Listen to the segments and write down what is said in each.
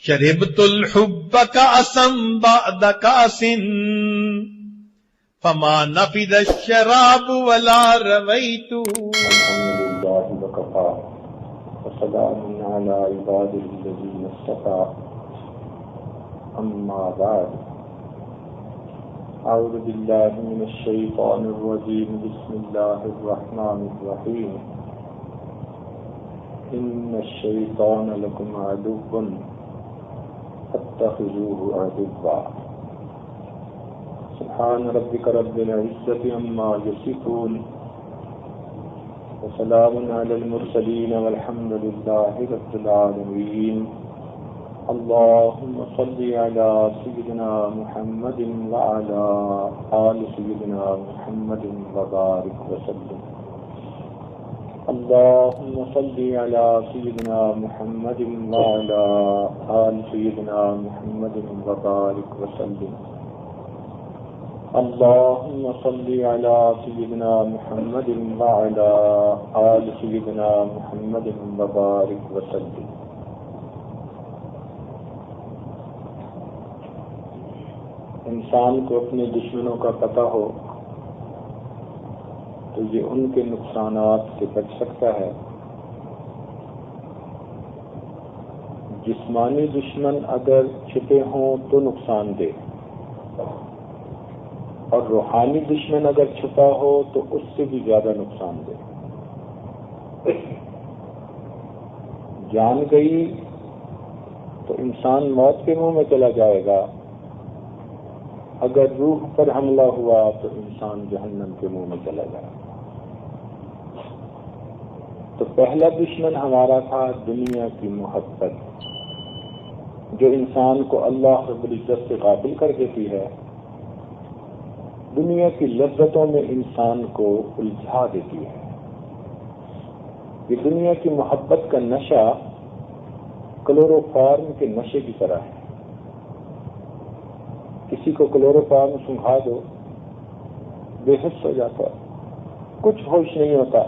شربت الحب كأسا بعد كأس فما نفد الشراب ولا رويت. الحمد لله وكفى وسلام على عباده الذين اصطفى أما بعد أعوذ بالله من الشيطان الرجيم بسم الله الرحمن الرحيم إن الشيطان لكم عدو فاتخذوه عدوا. سبحان ربك رب العزة عما يصفون وسلام على المرسلين والحمد لله رب العالمين. اللهم صل على سيدنا محمد وعلى آل سيدنا محمد وبارك وسلم. اللهم صل على سيدنا محمد وعلى آل سيدنا محمد وبارك وسلم. اللهم صل على سيدنا محمد وعلى آل سيدنا محمد وبارك وسلم. انسان کو اپنے دشمنوں کا پتہ ہو تو یہ ان کے نقصانات سے بچ سکتا ہے. جسمانی دشمن اگر چھپے ہوں تو نقصان دے، اور روحانی دشمن اگر چھپا ہو تو اس سے بھی زیادہ نقصان دے. جان گئی تو انسان موت کے منہ میں چلا جائے گا، اگر روح پر حملہ ہوا تو انسان جہنم کے منہ میں چلا جائے گا. تو پہلا دشمن ہمارا تھا دنیا کی محبت، جو انسان کو اللہ رب العزت سے غافل کر دیتی ہے، دنیا کی لذتوں میں انسان کو الجھا دیتی ہے. یہ دنیا کی محبت کا نشہ کلوروفارم کے نشے کی طرح ہے. کسی کو کلوروفارم سنگھا دو، بے ہوش ہو جاتا، کچھ ہوش نہیں ہوتا،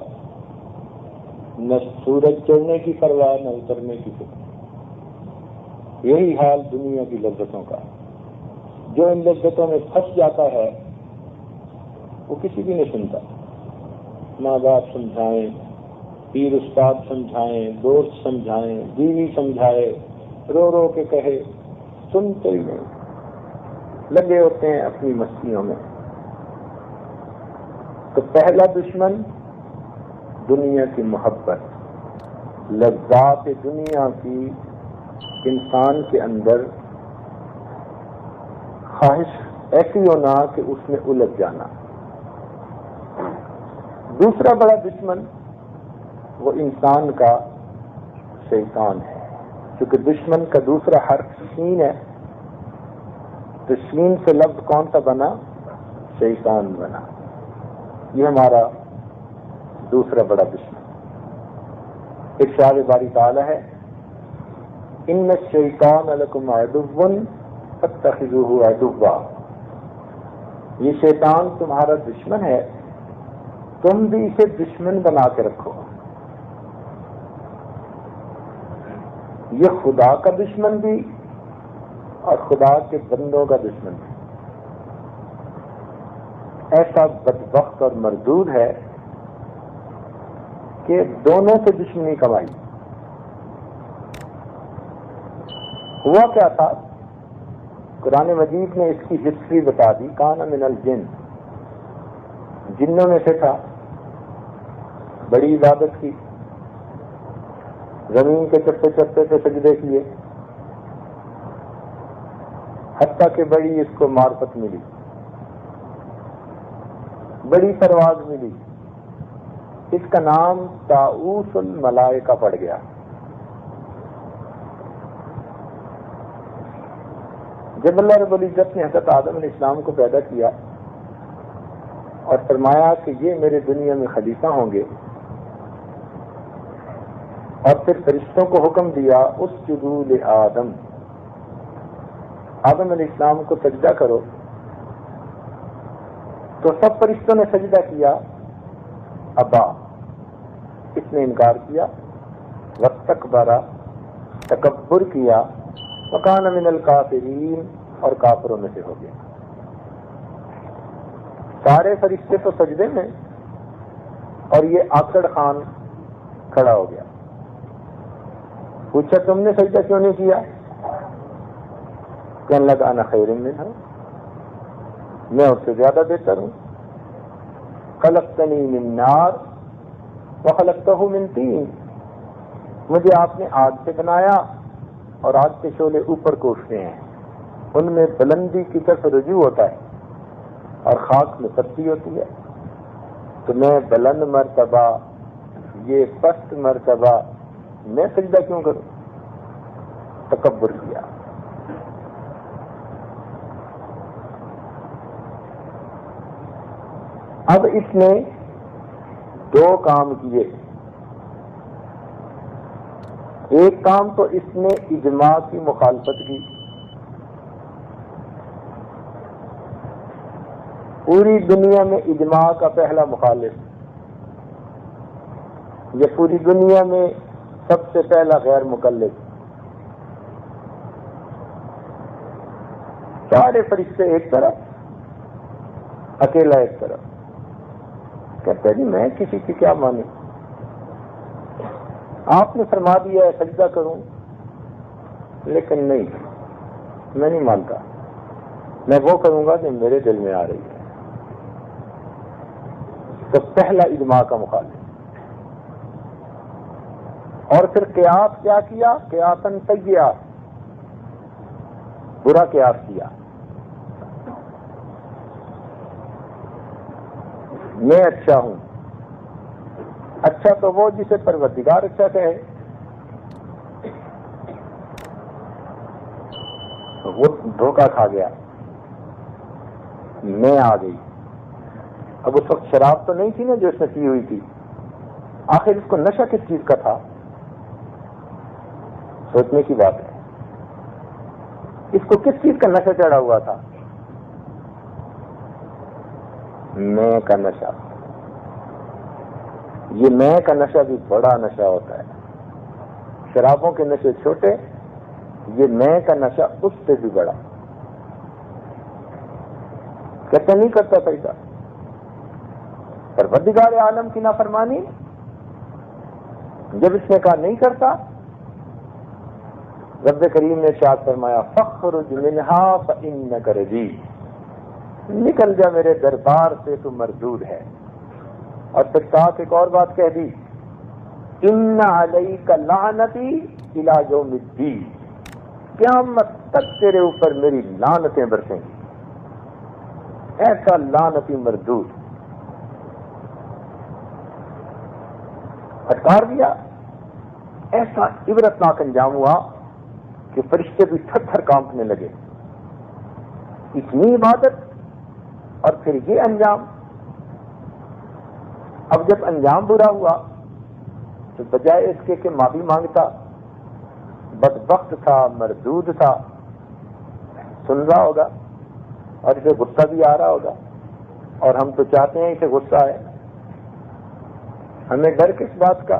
نہ سورج چڑھنے کی پرواہ نہ اترنے کی فکر. یہی حال دنیا کی لذتوں کا. جو ان لذتوں میں پھنس جاتا ہے وہ کسی بھی نہیں سنتا. ماں باپ سمجھائیں، پیر استاد سمجھائیں، دوست سمجھائیں، بیوی سمجھائے، رو رو کے کہے، سنتے ہی نہیں، لگے ہوتے ہیں اپنی مستیوں میں. تو پہلا دشمن دنیا کی محبت، لذات دنیا کی انسان کے اندر خواہش ایسی ہونا کہ اس میں الجھ جانا. دوسرا بڑا دشمن وہ انسان کا شیطان ہے. کیونکہ دشمن کا دوسرا حرف شین ہے، تو شین سے لفظ کون سا بنا؟ شیطان بنا. یہ ہمارا دوسرا بڑا دشمن. ارشاد باری تعالی ہے، ان الشیطان لکم عدو فاتخذوہ عدوا. یہ شیطان تمہارا دشمن ہے، تم بھی اسے دشمن بنا کے رکھو. یہ خدا کا دشمن بھی اور خدا کے بندوں کا دشمن بھی. ایسا بدبخت اور مردود ہے کہ دونوں سے دشمنی کمائی. ہوا کیا تھا؟ قرآن مجید نے اس کی ہسٹری بتا دی. کان من الجن، جنوں میں سے تھا، بڑی عبادت کی، زمین کے چپے چپے پہ سجدے کیے، حتیٰ کہ بڑی اس کو معرفت ملی، بڑی پرواز ملی. اس کا نام طاؤوس الملائکہ پڑ گیا. جب اللہ رب العزت نے حضرت آدم علیہ السلام کو پیدا کیا اور فرمایا کہ یہ میرے دنیا میں خلیفہ ہوں گے، اور پھر فرشتوں کو حکم دیا اسجدوا لآدم، آدم علیہ السلام کو سجدہ کرو، تو سب فرشتوں نے سجدہ کیا. ابا، اس نے انکار کیا، واستکبر، تکبر کیا، وکان من الکافرین، اور کافروں میں سے ہو گیا۔ سارے فرشتے تو سجدے میں، اور یہ آکڑ خان کھڑا ہو گیا۔ پوچھا تم نے سجدہ کیوں نہیں کیا؟ کہنے لگا انا خیر منہ، میں اس سے زیادہ بہتر ہوں۔ خلقتنی من نار وخلقتہ من طین، مجھے آپ نے آگ سے بنایا اور آگ کے شعلے اوپر کو اٹھتے ہیں، ان میں بلندی کی طرف رجوع ہوتا ہے اور خاک میں پستی ہوتی ہے، تو میں بلند مرتبہ، یہ پست مرتبہ، میں سجدہ کیوں کروں؟ تکبر کیا۔ اب اس نے دو کام کیے۔ ایک کام تو اس نے اجماع کی مخالفت کی، پوری دنیا میں اجماع کا پہلا مخالف، یہ پوری دنیا میں سب سے پہلا غیر مقلد۔ سارے فرشتے ایک طرف، اکیلا ایک طرف۔ کہتے جی میں کسی کی کیا مانوں، آپ نے فرما دیا ہے سجدہ کروں، لیکن نہیں، میں نہیں مانتا، میں وہ کروں گا جو میرے دل میں آ رہی ہے۔ تو پہلا اجماع کا مخالف۔ اور پھر قیاس کیا کیا؟ قیاساً سیئا، برا قیاس کیا۔ میں اچھا ہوں، اچھا تو وہ جسے پروردگار اچھا کہے، وہ دھوکہ کھا گیا، میں آ گئی۔ اب اس وقت شراب تو نہیں تھی نا جو اس نے پی ہوئی تھی، آخر اس کو نشہ کس چیز کا تھا؟ سوچنے کی بات ہے، اس کو کس چیز کا نشہ چڑھا ہوا تھا؟ میں کا نشہ۔ یہ میں کا نشہ بھی بڑا نشہ ہوتا ہے، شرابوں کے نشے چھوٹے، یہ میں کا نشہ اس سے بھی بڑا۔ کہتے نہیں کرتا پیدا، پروردگار عالم کی نافرمانی، جب اس نے کہا نہیں کرتا، رب کریم نے ارشاد فرمایا فخرج منہا فانک رجیم، نکل جا میرے دربار سے، تو مردود ہے۔ اور پھر ساتھ ایک اور بات کہہ دی، ان علیک لعنتی الی یوم الدین، قیامت تک تیرے اوپر میری لعنتیں برسیں گی۔ ایسا لعنتی مردود پھٹکار دیا۔ ایسا عبرتناک انجام ہوا کہ فرشتے بھی تھر تھر کانپنے لگے۔ اتنی عبادت اور پھر یہ انجام۔ اب جب انجام برا ہوا تو بجائے اس کے کہ معافی مانگتا، بدبخت تھا، مردود تھا، سن رہا ہوگا اور اسے غصہ بھی آ رہا ہوگا، اور ہم تو چاہتے ہیں اسے غصہ آئے۔ ہمیں ڈر کس بات کا؟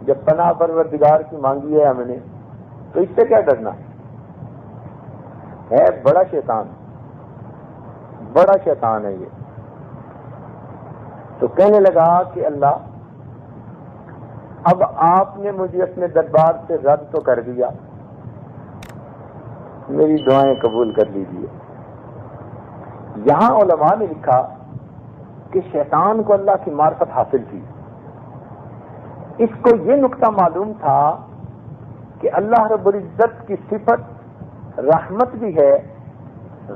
جب پناہ پروردگار کی مانگی ہے ہم نے، تو اس سے کیا ڈرنا ہے؟ بڑا شیطان، بڑا شیطان ہے یہ۔ تو کہنے لگا کہ اللہ، اب آپ نے مجھے اپنے دربار سے رد تو کر دیا، میری دعائیں قبول کر لیجیے۔ یہاں علماء نے لکھا کہ شیطان کو اللہ کی معرفت حاصل تھی، اس کو یہ نقطہ معلوم تھا کہ اللہ رب العزت کی صفت رحمت بھی ہے،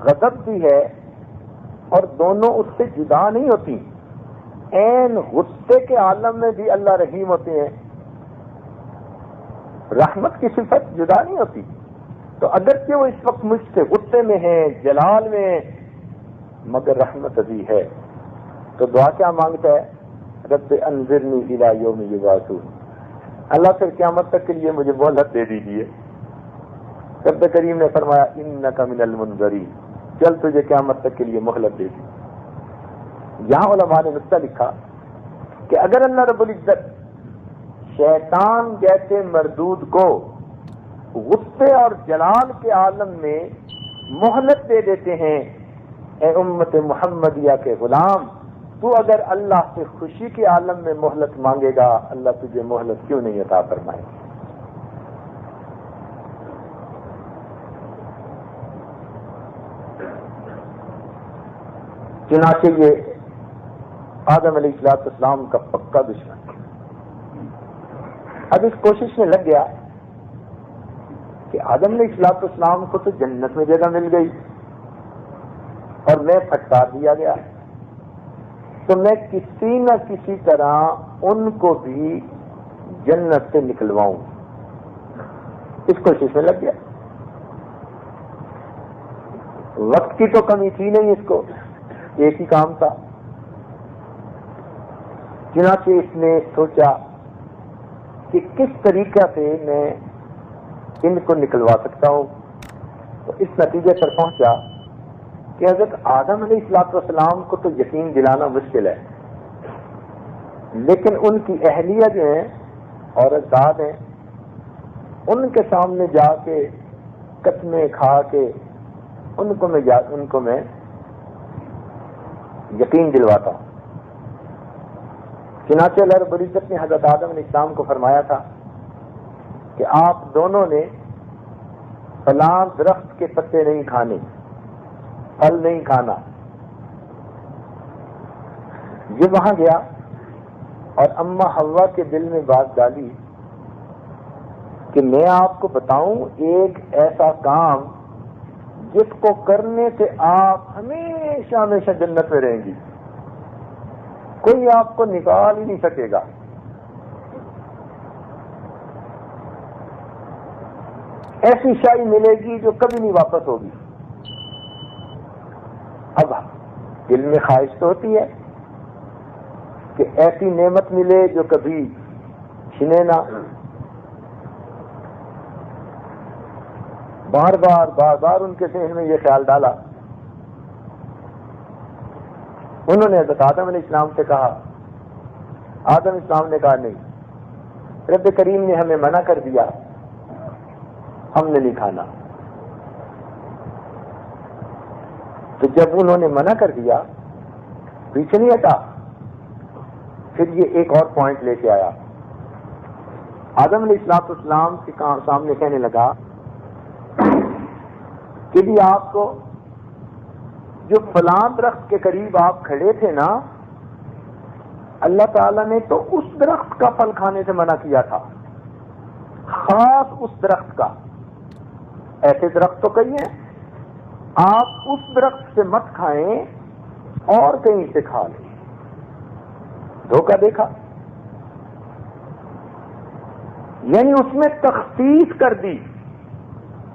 غضب بھی ہے، اور دونوں اس سے جدا نہیں ہوتی۔ عین غصے کے عالم میں بھی اللہ رحیم ہوتے ہیں، رحمت کی صفت جدا نہیں ہوتی۔ تو اگرچہ وہ اس وقت مجھ سے غصے میں ہیں، جلال میں ہیں، مگر رحمت ابھی ہے۔ تو دعا کیا مانگتا ہے؟ رب انظرنی الی یوم یبعثون، اللہ پھر قیامت تک کے لیے مجھے مہلت دے دیجیے۔ رب کریم نے فرمایا انک من المنظرین، چل تجھے قیامت تک کے لیے مہلت دے دی۔ یہاں علماء نے نقطہ لکھا کہ اگر اللہ رب العزت شیطان جیسے مردود کو غصے اور جلال کے عالم میں مہلت دے دیتے ہیں. اے امت محمدیہ کے غلام، تو اگر اللہ سے خوشی کے عالم میں مہلت مانگے گا، اللہ تجھے مہلت کیوں نہیں عطا فرمائے؟ چنانچہ یہ آدم علیہ السلام کا پکا دشمن ہے. اب اس کوشش میں لگ گیا کہ آدم علیہ السلام کو تو جنت میں جگہ مل گئی اور میں پھٹکار دیا گیا، تو میں کسی نہ کسی طرح ان کو بھی جنت سے نکلواؤں. اس کوشش میں لگ گیا. وقت کی تو کمی تھی نہیں اس کو، ایک ہی کام تھا. چنانچہ اس نے سوچا کہ کس طریقہ سے میں ان کو نکلوا سکتا ہوں. تو اس نتیجے پر پہنچا کہ حضرت آدم علیہ السلام کو تو یقین دلانا مشکل ہے، لیکن ان کی اہلیہ جو ہیں عورت ذات ہیں، ان کے سامنے جا کے قسمیں کھا کے ان کو میں یقین دلواتا ہوں. چنانچہ اللہ رب العزت نے حضرت آدم علیہ السلام کو فرمایا تھا کہ آپ دونوں نے فلاں درخت کے پتے نہیں کھانے، پھل نہیں کھانا. یہ وہاں گیا اور اماں حوا کے دل میں بات ڈالی کہ میں آپ کو بتاؤں ایک ایسا کام جس کو کرنے سے آپ ہمیشہ ہمیشہ جنت میں رہیں گی، کوئی آپ کو نکال ہی نہیں سکے گا. ایسی شائی ملے گی جو کبھی نہیں واپس ہوگی. اب دل میں خواہش تو ہوتی ہے کہ ایسی نعمت ملے جو کبھی چھنے نہ. بار بار ان کے ذہن میں یہ خیال ڈالا. انہوں نے حضرت آدم علیہ السلام سے کہا. آدم علیہ السلام نے کہا نہیں، رب کریم نے ہمیں منع کر دیا، ہم نے نہیں کھانا. تو جب انہوں نے منع کر دیا پیچھے نہیں ہٹا، پھر یہ ایک اور پوائنٹ لے کے آیا. آدم علیہ السلام کے سامنے کہنے لگا کہ بھی آپ کو جو فلاں درخت کے قریب آپ کھڑے تھے نا، اللہ تعالیٰ نے تو اس درخت کا پھل کھانے سے منع کیا تھا، خاص اس درخت کا. ایسے درخت تو کئی ہیں، آپ اس درخت سے مت کھائیں اور کہیں سے کھا لیں. دھوکہ دیکھا، یعنی اس میں تخصیص کر دی،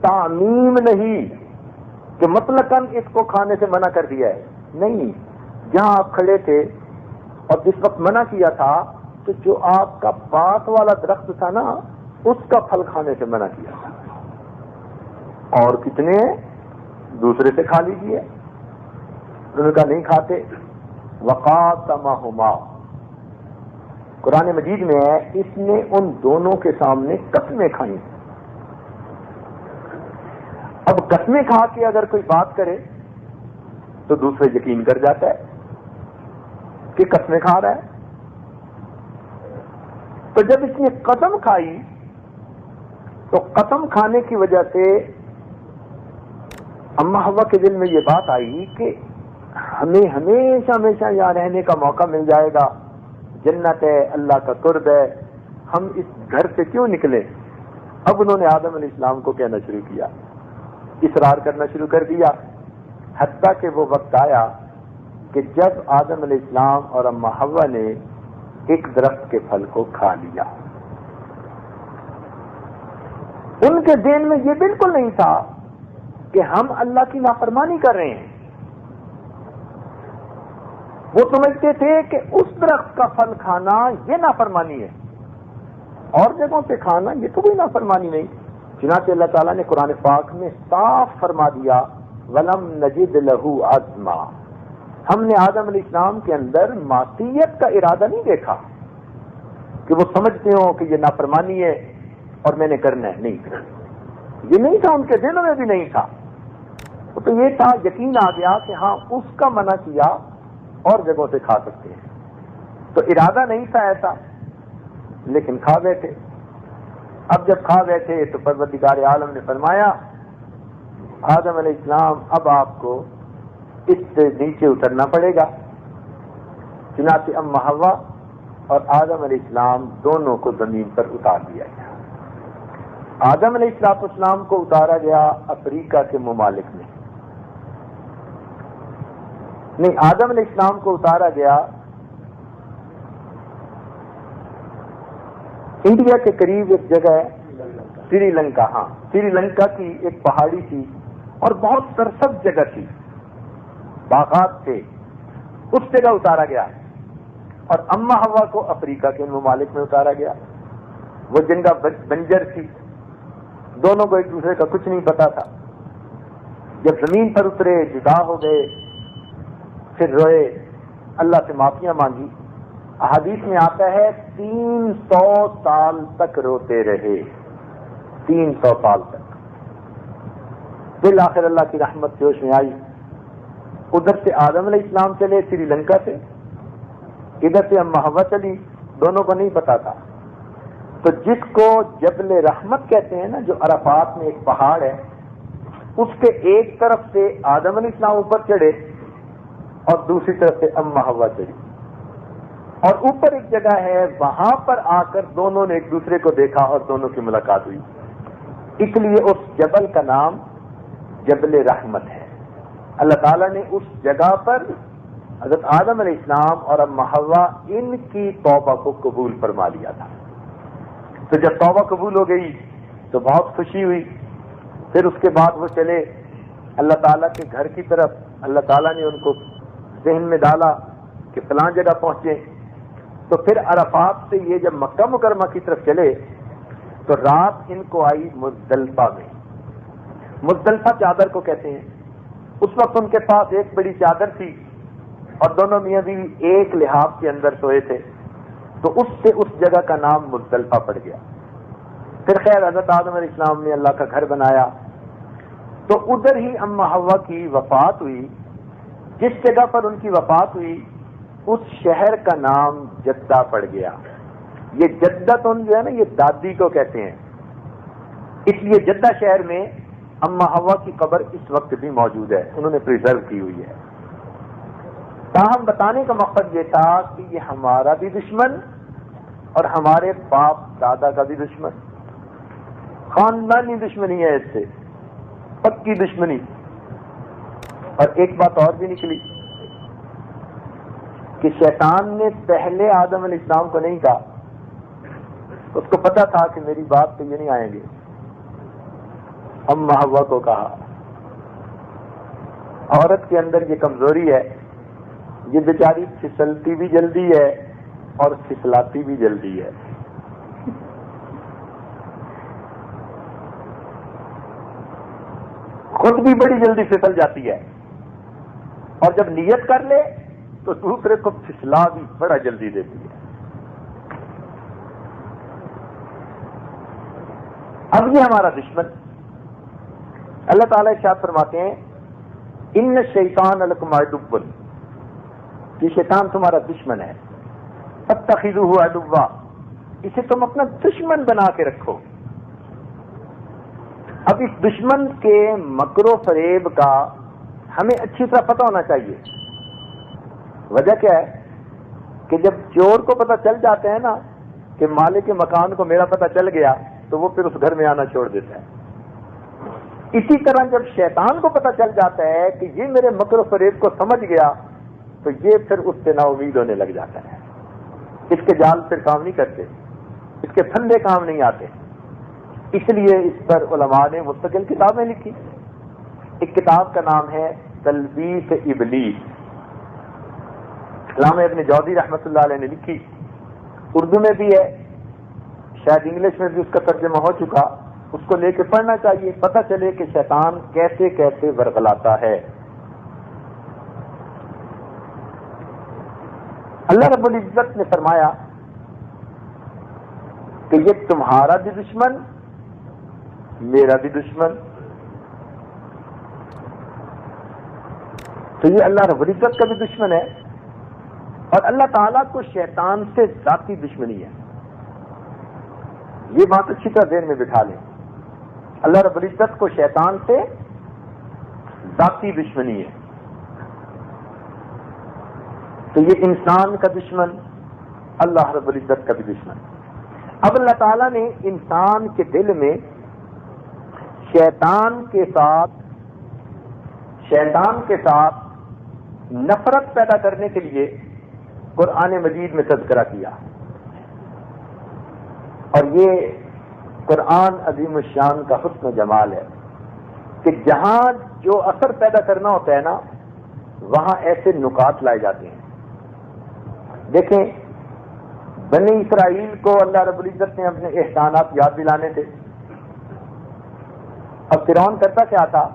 تعمیم نہیں کہ مطلقاً اس کو کھانے سے منع کر دیا ہے. نہیں، جہاں آپ کھڑے تھے اور جس وقت منع کیا تھا تو جو آپ کا پاس والا درخت تھا نا، اس کا پھل کھانے سے منع کیا تھا. اور کتنے دوسرے سے کھا لیجیے. انہوں نے کہا نہیں کھاتے. وقاسمہما، قرآن مجید میں ہے اس نے ان دونوں کے سامنے قسمیں کھائیں. اب قسمیں کھا کے اگر کوئی بات کرے تو دوسرے یقین کر جاتا ہے کہ قسمیں کھا رہا ہے. تو جب اس نے قسم کھائی تو قسم کھانے کی وجہ سے اماں حوا کے دل میں یہ بات آئی کہ ہمیں ہمیشہ ہمیشہ یہاں رہنے کا موقع مل جائے گا، جنت ہے، اللہ کا قرب ہے، ہم اس گھر سے کیوں نکلیں. اب انہوں نے آدم علیہ السلام کو کہنا شروع کیا، اصرار کرنا شروع کر دیا، حتیٰ کہ وہ وقت آیا کہ جب آدم علیہ السلام اور اماں حوا نے ایک درخت کے پھل کو کھا لیا. ان کے ذہن میں یہ بالکل نہیں تھا کہ ہم اللہ کی نافرمانی کر رہے ہیں. وہ سمجھتے تھے کہ اس درخت کا پھل کھانا یہ نافرمانی ہے، اور جگہوں پہ کھانا یہ تو کوئی نافرمانی نہیں. چنانچہ اللہ تعالیٰ نے قرآن پاک میں صاف فرما دیا وَلَمْ نَجِدْ لَهُ عَزْمًا، ہم نے آدم علیہ السلام کے اندر معصیت کا ارادہ نہیں دیکھا کہ وہ سمجھتے ہوں کہ یہ نافرمانی ہے اور میں نے کرنا ہے. نہیں، یہ نہیں تھا، ان کے دلوں میں بھی نہیں تھا، تو یہ تھا یقین آ گیا کہ ہاں اس کا منع کیا اور جگہوں سے کھا سکتے ہیں، تو ارادہ نہیں تھا ایسا، لیکن کھا بیٹھے۔ اب جب کھا بیٹھے تو پروردگار عالم نے فرمایا آدم علیہ السلام اب آپ کو اس سے نیچے اترنا پڑے گا۔ چنانچہ ام حوا اور آدم علیہ السلام دونوں کو زمین پر اتار دیا گیا۔ آدم علیہ السلام کو اتارا گیا افریقہ کے ممالک میں، نہیں، آدم علیہ السلام کو اتارا گیا انڈیا کے قریب ایک جگہ ہے سری لنکا، ہاں سری لنکا کی ایک پہاڑی تھی اور بہت سرسبز جگہ تھی، باغات تھے، اس جگہ اتارا گیا، اور اما حوا کو افریقہ کے ممالک میں اتارا گیا، وہ جنگا بنجر تھی، دونوں کو ایک دوسرے کا کچھ نہیں پتا تھا۔ جب زمین پر اترے جدا ہو گئے، پھر روئے، اللہ سے معافیاں مانگی، احادیث میں آتا ہے 300 سال تک روتے رہے، 300 سال تک۔ بالآخر اللہ کی رحمت سے ہوش میں آئی، ادھر سے آدم علیہ السلام چلے سری لنکا سے، ادھر سے اما حوا چلی، دونوں کو نہیں پتا تھا۔ تو جس کو جبل رحمت کہتے ہیں نا، جو عرفات میں ایک پہاڑ ہے، اس کے ایک طرف سے آدم علیہ السلام اوپر چڑھے اور دوسری طرف سے اما حوا چڑھی، اور اوپر ایک جگہ ہے، وہاں پر آ کر دونوں نے ایک دوسرے کو دیکھا اور دونوں کی ملاقات ہوئی، اس لیے اس جبل کا نام جبل رحمت ہے۔ اللہ تعالیٰ نے اس جگہ پر حضرت آدم علیہ السلام اور اما حوا ان کی توبہ کو قبول فرما لیا تھا۔ تو جب توبہ قبول ہو گئی تو بہت خوشی ہوئی، پھر اس کے بعد وہ چلے اللہ تعالیٰ کے گھر کی طرف، اللہ تعالیٰ نے ان کو ذہن میں ڈالا کہ فلاں جگہ پہنچے، تو پھر عرفات سے یہ جب مکہ مکرمہ کی طرف چلے تو رات ان کو آئی مزدلفہ میں، مزدلفہ چادر کو کہتے ہیں۔ اس وقت ان کے پاس ایک بڑی چادر تھی اور دونوں میاں بیوی ایک لحاف کے اندر سوئے تھے، تو اس سے اس جگہ کا نام مزدلفہ پڑ گیا۔ پھر خیر حضرت آدم علیہ السلام نے اللہ کا گھر بنایا، تو ادھر ہی اما حوا کی وفات ہوئی، جس جگہ پر ان کی وفات ہوئی اس شہر کا نام جدہ پڑ گیا۔ یہ جدتن جو ہے نا، یہ دادی کو کہتے ہیں، اس لیے جدہ شہر میں اما حوا کی قبر اس وقت بھی موجود ہے، انہوں نے پریزرو کی ہوئی ہے۔ تاہم بتانے کا مقصد یہ تھا کہ یہ ہمارا بھی دشمن اور ہمارے باپ دادا کا بھی دشمن، خاندانی دشمنی ہے، اس سے پکی دشمنی۔ اور ایک بات اور بھی نکلی کہ شیطان نے پہلے آدم علیہ السلام کو نہیں کہا، اس کو پتا تھا کہ میری بات پہ یہ نہیں آئیں گے، اما حوا کو کہا۔ عورت کے اندر یہ کمزوری ہے، یہ بیچاری پھسلتی بھی جلدی ہے اور پھسلاتی بھی جلدی ہے۔ خود بھی بڑی جلدی پھسل جاتی ہے، اور جب نیت کر لے تو دوسرے کو پھسلا بھی بڑا جلدی دیتی ہے۔ اب یہ ہمارا دشمن، اللہ تعالیٰ ارشاد فرماتے ہیں ان الشیطان لکم عدو، یہ شیطان تمہارا دشمن ہے، فاتخذوہ عدوا، اسے تم اپنا دشمن بنا کے رکھو۔ اب اس دشمن کے مکر و فریب کا ہمیں اچھی طرح پتہ ہونا چاہیے۔ وجہ کیا ہے کہ جب چور کو پتہ چل جاتا ہے نا کہ مالک کے مکان کو میرا پتہ چل گیا، تو وہ پھر اس گھر میں آنا چھوڑ دیتا ہے۔ اسی طرح جب شیطان کو پتہ چل جاتا ہے کہ یہ میرے مکر و فریب کو سمجھ گیا، تو یہ پھر اس سے نا امید ہونے لگ جاتا ہے، اس کے جال پھر کام نہیں کرتے، اس کے پھندے کام نہیں آتے۔ اس لیے اس پر علماء نے مستقل کتابیں لکھی۔ ایک کتاب کا نام ہے تلبیس ابلیس، علامہ ابن جوزی رحمۃ اللہ علیہ نے لکھی، اردو میں بھی ہے، شاید انگلش میں بھی اس کا ترجمہ ہو چکا، اس کو لے کے پڑھنا چاہیے، پتہ چلے کہ شیطان کیسے کیسے ورغلاتا ہے۔ اللہ رب العزت نے فرمایا کہ یہ تمہارا بھی دشمن میرا بھی دشمن. تو یہ اللہ رب العزت کا بھی دشمن ہے، اور اللہ تعالیٰ کو شیطان سے ذاتی دشمنی ہے. یہ بات اچھی طرح ذہن میں بٹھا لیں. اللہ رب العزت کو شیطان سے ذاتی دشمنی ہے. تو یہ انسان کا دشمن، اللہ رب العزت کا بھی دشمن. اب اللہ تعالیٰ نے انسان کے دل میں شیطان کے ساتھ نفرت پیدا کرنے کے لیے قرآن مجید میں تذکرہ کیا. اور یہ قرآن عظیم الشان کا حسن و جمال ہے کہ جہاں جو اثر پیدا کرنا ہوتا ہے نا، وہاں ایسے نکات لائے جاتے ہیں. دیکھیں، بنی اسرائیل کو اللہ رب العزت نے اپنے احسانات یاد دلانے تھے. اب فرعون کرتا کیا تھا؟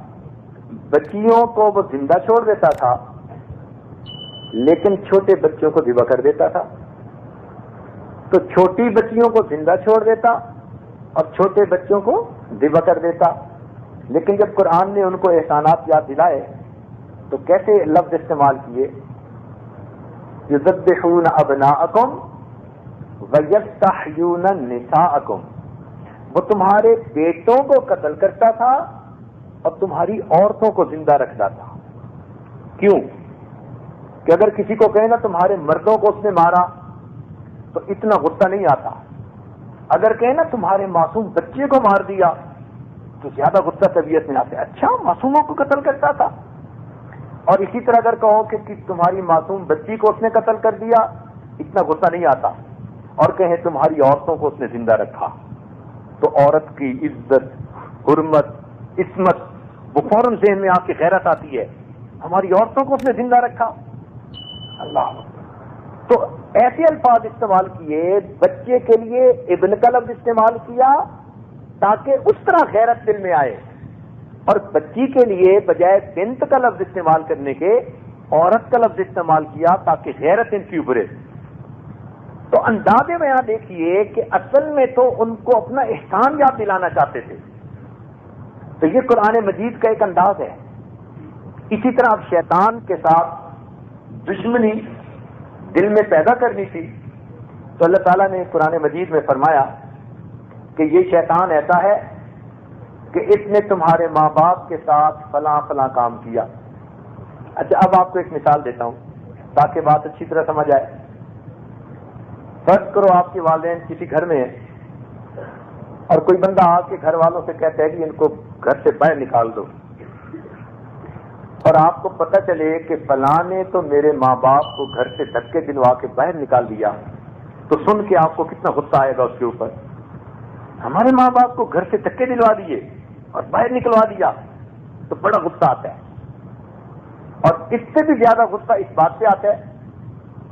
بچیوں کو وہ زندہ چھوڑ دیتا تھا، لیکن چھوٹے بچوں کو ذبح کر دیتا تھا. تو چھوٹی بچیوں کو زندہ چھوڑ دیتا اور چھوٹے بچوں کو ذبح کر دیتا. لیکن جب قرآن نے ان کو احسانات یاد دلائے تو کیسے لفظ استعمال کیے؟ یذبحون ابناءکم ویستحیون نساءکم. وہ تمہارے بیٹوں کو قتل کرتا تھا اور تمہاری عورتوں کو زندہ رکھتا تھا. کیوں؟ کہ اگر کسی کو کہے نا تمہارے مردوں کو اس نے مارا تو اتنا غصہ نہیں آتا. اگر کہے نا تمہارے معصوم بچے کو مار دیا تو زیادہ غصہ طبیعت میں آتا ہے. اچھا، معصوموں کو قتل کرتا تھا. اور اسی طرح اگر کہو کہ تمہاری معصوم بچی کو اس نے قتل کر دیا، اتنا غصہ نہیں آتا. اور کہیں تمہاری عورتوں کو اس نے زندہ رکھا، تو عورت کی عزت، حرمت، عصمت وہ فوراً ذہن میں آ کے غیرت آتی ہے. ہماری عورتوں کو اس نے زندہ رکھا. اللہ، تو ایسے الفاظ استعمال کیے. بچے کے لیے ابن کا لفظ استعمال کیا تاکہ اس طرح غیرت دل میں آئے، اور بچی کے لیے بجائے بنت کا لفظ استعمال کرنے کے عورت کا لفظ استعمال کیا تاکہ غیرت ان کی ابھرے. تو انداز میں یہاں دیکھیے کہ اصل میں تو ان کو اپنا احسان یاد دلانا چاہتے تھے. تو یہ قرآن مجید کا ایک انداز ہے. اسی طرح اب شیطان کے ساتھ دشمنی دل میں پیدا کرنی تھی تو اللہ تعالیٰ نے قرآن مجید میں فرمایا کہ یہ شیطان ایسا ہے کہ اس نے تمہارے ماں باپ کے ساتھ فلاں فلاں کام کیا. اچھا، اب آپ کو ایک مثال دیتا ہوں تاکہ بات اچھی طرح سمجھ آئے. فرض کرو آپ کے والدین کسی گھر میں ہیں اور کوئی بندہ آ کے گھر والوں سے کہتا ہے کہ ان کو گھر سے باہر نکال دو، اور آپ کو پتہ چلے کہ فلاں نے تو میرے ماں باپ کو گھر سے دھکے دلوا کے باہر نکال دیا، تو سن کے آپ کو کتنا غصہ آئے گا اس کے اوپر. ہمارے ماں باپ کو گھر سے دھکے دلوا دیے اور باہر نکلوا دیا، تو بڑا غصہ آتا ہے. اور اس سے بھی زیادہ غصہ اس بات پہ آتا ہے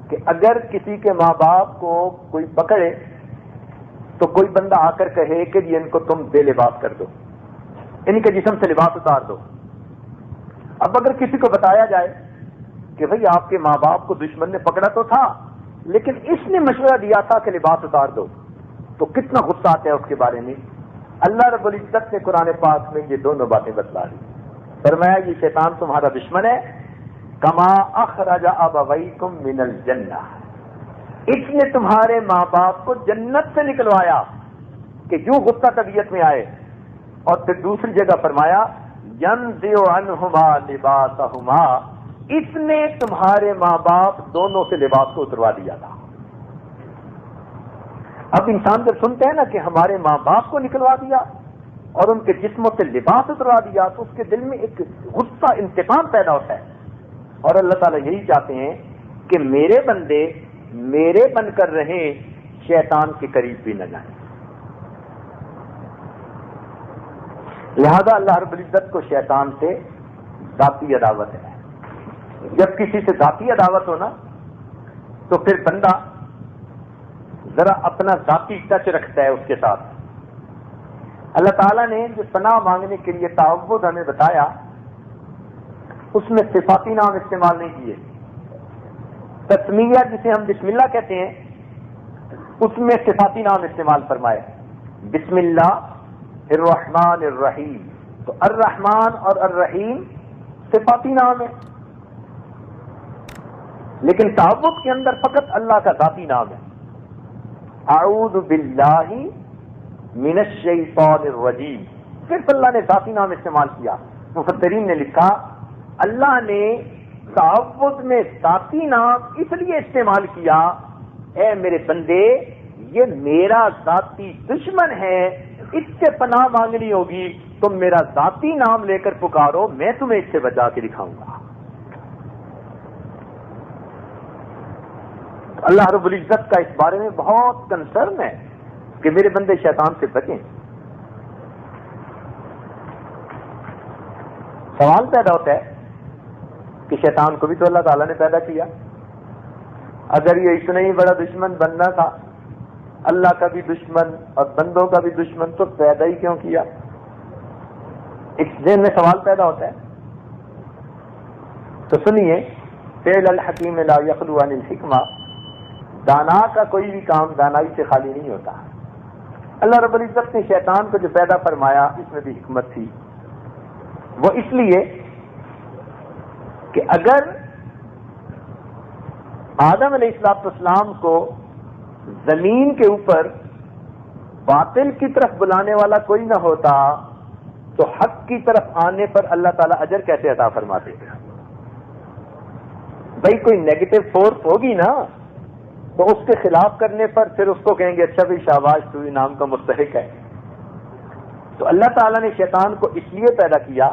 کہ اگر کسی کے ماں باپ کو کوئی پکڑے تو کوئی بندہ آ کر کہے کہ ان کو تم بے لباس کر دو، ان کے جسم سے لباس اتار دو. اب اگر کسی کو بتایا جائے کہ بھئی آپ کے ماں باپ کو دشمن نے پکڑا تو تھا لیکن اس نے مشورہ دیا تھا کہ لباس اتار دو، تو کتنا غصہ آتا ہے اس کے بارے میں. اللہ رب العزت نے قرآن پاک میں یہ دونوں باتیں بتلا دی. فرمایا یہ شیطان تمہارا دشمن ہے، کما اخرج ابویکم من الجنہ، اس نے تمہارے ماں باپ کو جنت سے نکلوایا کہ جو غصہ طبیعت میں آئے. اور پھر دوسری جگہ فرمایا ینزع عنہما لباسہما، اس نے تمہارے ماں باپ دونوں سے لباس کو اتروا دیا تھا. اب انسان جب سنتے ہیں نا کہ ہمارے ماں باپ کو نکلوا دیا اور ان کے جسموں سے لباس اتروا دیا تو اس کے دل میں ایک غصہ، انتقام پیدا ہوتا ہے. اور اللہ تعالیٰ یہی چاہتے ہیں کہ میرے بندے میرے بن کر رہیں، شیطان کے قریب بھی نہ جائیں. لہذا اللہ رب العزت کو شیطان سے ذاتی عداوت ہے. جب کسی سے ذاتی عداوت ہو نا تو پھر بندہ ذرا اپنا ذاتی ٹچ رکھتا ہے اس کے ساتھ. اللہ تعالیٰ نے جو پناہ مانگنے کے لیے تعوذ ہمیں بتایا اس میں صفاتی نام استعمال نہیں کیے. تسمیہ جسے ہم بسم اللہ کہتے ہیں اس میں صفاتی نام استعمال فرمائے. بسم اللہ الرحمن الرحیم. تو الرحمن اور الرحیم صفاتی نام ہے، لیکن تعوذ کے اندر فقط اللہ کا ذاتی نام ہے. اعوذ باللہ من الشیطان الرجیم، صرف اللہ نے ذاتی نام استعمال کیا. مفسرین نے لکھا اللہ نے تعوذ میں ذاتی نام اس لیے استعمال کیا، اے میرے بندے یہ میرا ذاتی دشمن ہے، اس سے پناہ مانگنی ہوگی، تم میرا ذاتی نام لے کر پکارو، میں تمہیں اس سے بچا کے دکھاؤں گا. اللہ رب العزت کا اس بارے میں بہت کنسرن ہے کہ میرے بندے شیطان سے بچیں. سوال پیدا ہوتا ہے کہ شیطان کو بھی تو اللہ تعالیٰ نے پیدا کیا، اگر یہ اتنا ہی بڑا دشمن بننا تھا، اللہ کا بھی دشمن اور بندوں کا بھی دشمن، تو پیدا ہی کیوں کیا؟ اس ذہن میں سوال پیدا ہوتا ہے. تو سنیے، فعل الحکیم لا یخلو عن الحکمہ، دانا کا کوئی بھی کام دانائی سے خالی نہیں ہوتا. اللہ رب العزت نے شیطان کو جو پیدا فرمایا اس میں بھی حکمت تھی. وہ اس لیے کہ اگر آدم علیہ السلام کو زمین کے اوپر باطل کی طرف بلانے والا کوئی نہ ہوتا تو حق کی طرف آنے پر اللہ تعالیٰ اجر کیسے عطا فرماتے؟ بھائی کوئی نیگیٹو فورس ہوگی نا، تو اس کے خلاف کرنے پر پھر اس کو کہیں گے اچھا بھی شاباش تو انعام کا مستحق ہے. تو اللہ تعالیٰ نے شیطان کو اس لیے پیدا کیا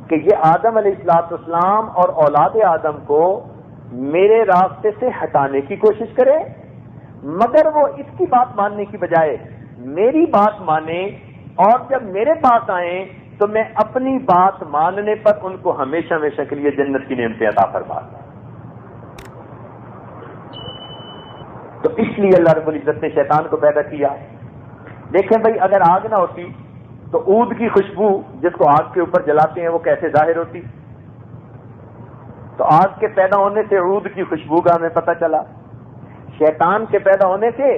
کہ یہ آدم علیہ السلام اور اولاد آدم کو میرے راستے سے ہٹانے کی کوشش کرے، مگر وہ اس کی بات ماننے کی بجائے میری بات مانے، اور جب میرے پاس آئیں تو میں اپنی بات ماننے پر ان کو ہمیشہ ہمیشہ کے لیے جنت کی نعمتیں عطا فرما دوں. تو اس لیے اللہ رب العزت نے شیطان کو پیدا کیا. دیکھیں بھائی، اگر آگ نہ ہوتی تو عود کی خوشبو جس کو آگ کے اوپر جلاتے ہیں وہ کیسے ظاہر ہوتی؟ تو آگ کے پیدا ہونے سے عود کی خوشبو کا ہمیں پتہ چلا. شیطان کے پیدا ہونے سے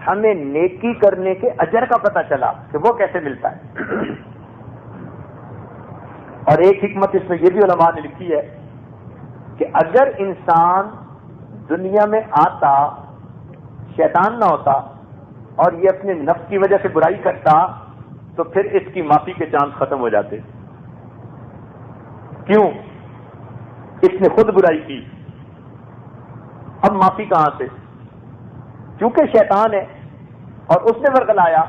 ہمیں نیکی کرنے کے اجر کا پتہ چلا کہ وہ کیسے ملتا ہے. اور ایک حکمت اس میں یہ بھی علماء نے لکھی ہے کہ اگر انسان دنیا میں آتا، شیطان نہ ہوتا اور یہ اپنے نفس کی وجہ سے برائی کرتا، تو پھر اس کی معافی کے چانس ختم ہو جاتے. کیوں؟ اس نے خود برائی کی، اب معافی کہاں سے؟ چونکہ شیطان ہے اور اس نے ورغلایا.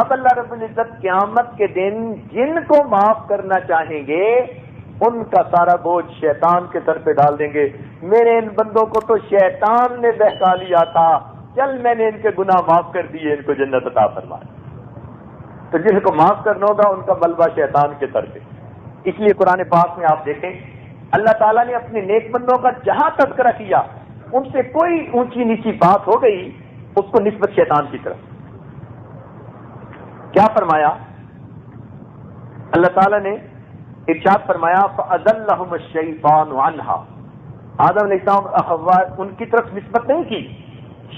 اب اللہ رب العزت قیامت کے دن جن کو معاف کرنا چاہیں گے ان کا سارا بوجھ شیطان کے سر پہ ڈال دیں گے. میرے ان بندوں کو تو شیطان نے بہکا لیا تھا، چل میں نے ان کے گناہ معاف کر دیے، ان کو جنت عطا فرما. تو جن کو معاف کرنا ہوگا ان کا ملبہ شیطان کے سر پہ. اس لیے قرآن پاک میں آپ دیکھیں اللہ تعالیٰ نے اپنے نیک بندوں کا جہاں تذکرہ کیا، ان سے کوئی اونچی نیچی بات ہو گئی اس کو نسبت شیطان کی طرف. کیا فرمایا اللہ تعالیٰ نے؟ ارشاد فرمایا فَأَضَلَّهُمُ الشَّيْطَانُ عَنْهَا. آدم علیہ السلام اور حوا ان کی طرف نسبت نہیں کی،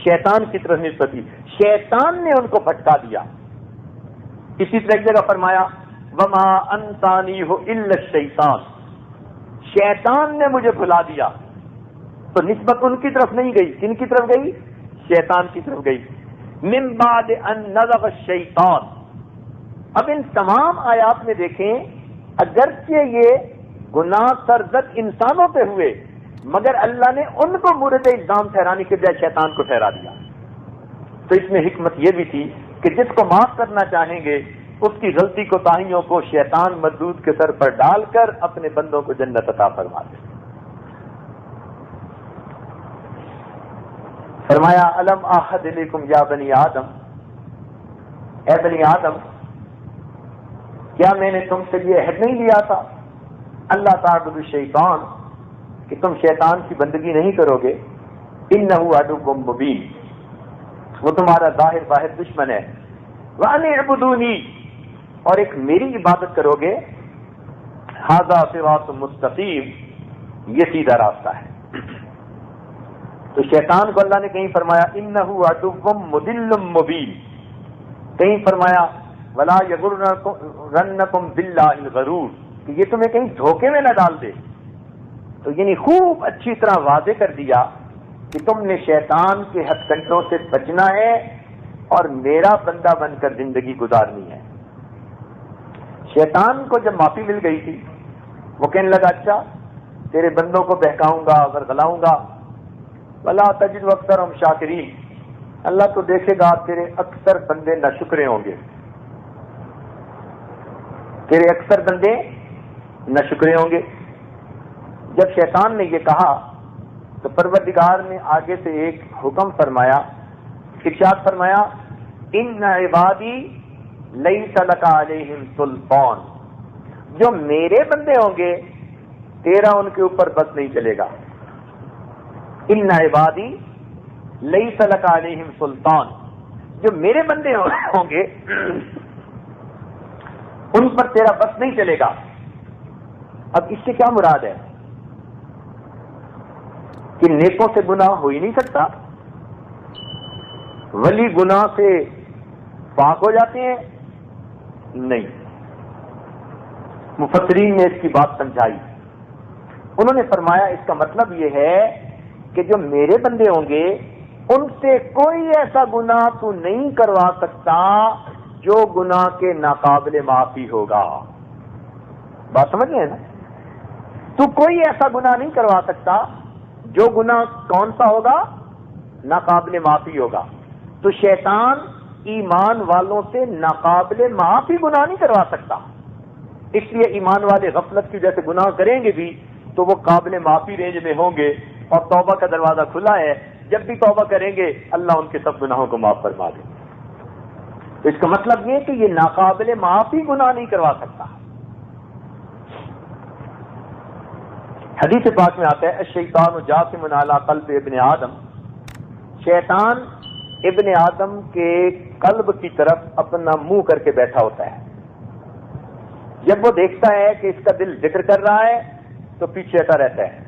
شیطان کی طرف نسبت کی. شیطان نے ان کو بھٹکا دیا. اسی طرح ایک جگہ فرمایا وَمَا أَنْسَانِيهُ إِلَّا الشَّيْطَانُ. شیطان نے مجھے بھلا دیا. تو نسبت ان کی طرف نہیں گئی، کن کی طرف گئی؟ شیطان کی طرف گئی. مِن بَعْدِ أَن نَزَغَ الشَّيْطَانُ. اب ان تمام آیات میں دیکھیں اگرچہ یہ گناہ سرزد انسانوں پہ ہوئے مگر اللہ نے ان کو مورد الزام ٹھہرانے کے بجائے شیطان کو ٹھہرا دیا. تو اس میں حکمت یہ بھی تھی کہ جس کو معاف کرنا چاہیں گے اس کی غلطی کوتاہیوں کو شیطان مردود کے سر پر ڈال کر اپنے بندوں کو جنت عطا فرما دے. فرمایا الم آحد الیکم یا بنی آدم، اے بنی آدم کیا میں نے تم سے یہ عہد نہیں لیا تھا اللہ تعبدوا الشیطان کہ تم شیطان کی بندگی نہیں کرو گے. انہ عدو مبین، وہ تمہارا ظاہر باہر دشمن ہے. وان اعبدونی، اور ایک میری عبادت کرو گے. ھذا صراط مستقیم، یہ سیدھا راستہ ہے. تو شیطان کو اللہ نے کہیں فرمایا انہ عدو مضل مبین، کہیں فرمایا ولا یغرنکم باللہ الغرور، کہ یہ تمہیں کہیں دھوکے میں نہ ڈال دے. تو یعنی خوب اچھی طرح واضح کر دیا کہ تم نے شیطان کے ہتھ کنڈوں سے بچنا ہے اور میرا بندہ بن کر زندگی گزارنی ہے. شیطان کو جب معافی مل گئی تھی وہ کہنے لگا اچھا تیرے بندوں کو بہکاؤں گا، ورغلاؤں گا. ولا تجد اکثرهم شاکرین، اللہ تو دیکھے گا تیرے اکثر بندے ناشکرے ہوں گے، تیرے اکثر بندے ناشکرے ہوں گے. جب شیطان نے یہ کہا تو پروردگار نے آگے سے ایک حکم فرمایا، ارشاد فرمایا ان عبادی لیس لک علیہم سلطان، جو میرے بندے ہوں گے تیرا ان کے اوپر بس نہیں چلے گا. ان عبادی لیس لک علیہم سلطان، جو میرے بندے ہوں گے ان پر تیرا بس نہیں چلے گا. اب اس سے کیا مراد ہے کہ نیکوں سے گناہ ہو ہی نہیں سکتا، ولی گناہ سے پاک ہو جاتے ہیں؟ نہیں. مفسرین نے اس کی بات سمجھائی. انہوں نے فرمایا اس کا مطلب یہ ہے کہ جو میرے بندے ہوں گے ان سے کوئی ایسا گناہ تو نہیں کروا سکتا جو گناہ کے ناقابل معافی ہوگا. بات سمجھ گئے نا؟ تو کوئی ایسا گناہ نہیں کروا سکتا جو گناہ کون سا ہوگا؟ ناقابل معافی ہوگا. تو شیطان ایمان والوں سے ناقابل معافی گناہ نہیں کروا سکتا، اس لیے ایمان والے غفلت کی جیسے گناہ کریں گے بھی تو وہ قابل معافی رینج میں ہوں گے اور توبہ کا دروازہ کھلا ہے، جب بھی توبہ کریں گے اللہ ان کے سب گناہوں کو معاف فرما دے. تو اس کا مطلب یہ کہ یہ ناقابل معافی گناہ نہیں کروا سکتا. حدیث پاک میں آتا ہے الشیطان جاثم علی قلب ابن آدم، شیطان ابن آدم کے قلب کی طرف اپنا منہ کر کے بیٹھا ہوتا ہے. جب وہ دیکھتا ہے کہ اس کا دل ذکر کر رہا ہے تو پیچھے ہٹا رہتا ہے،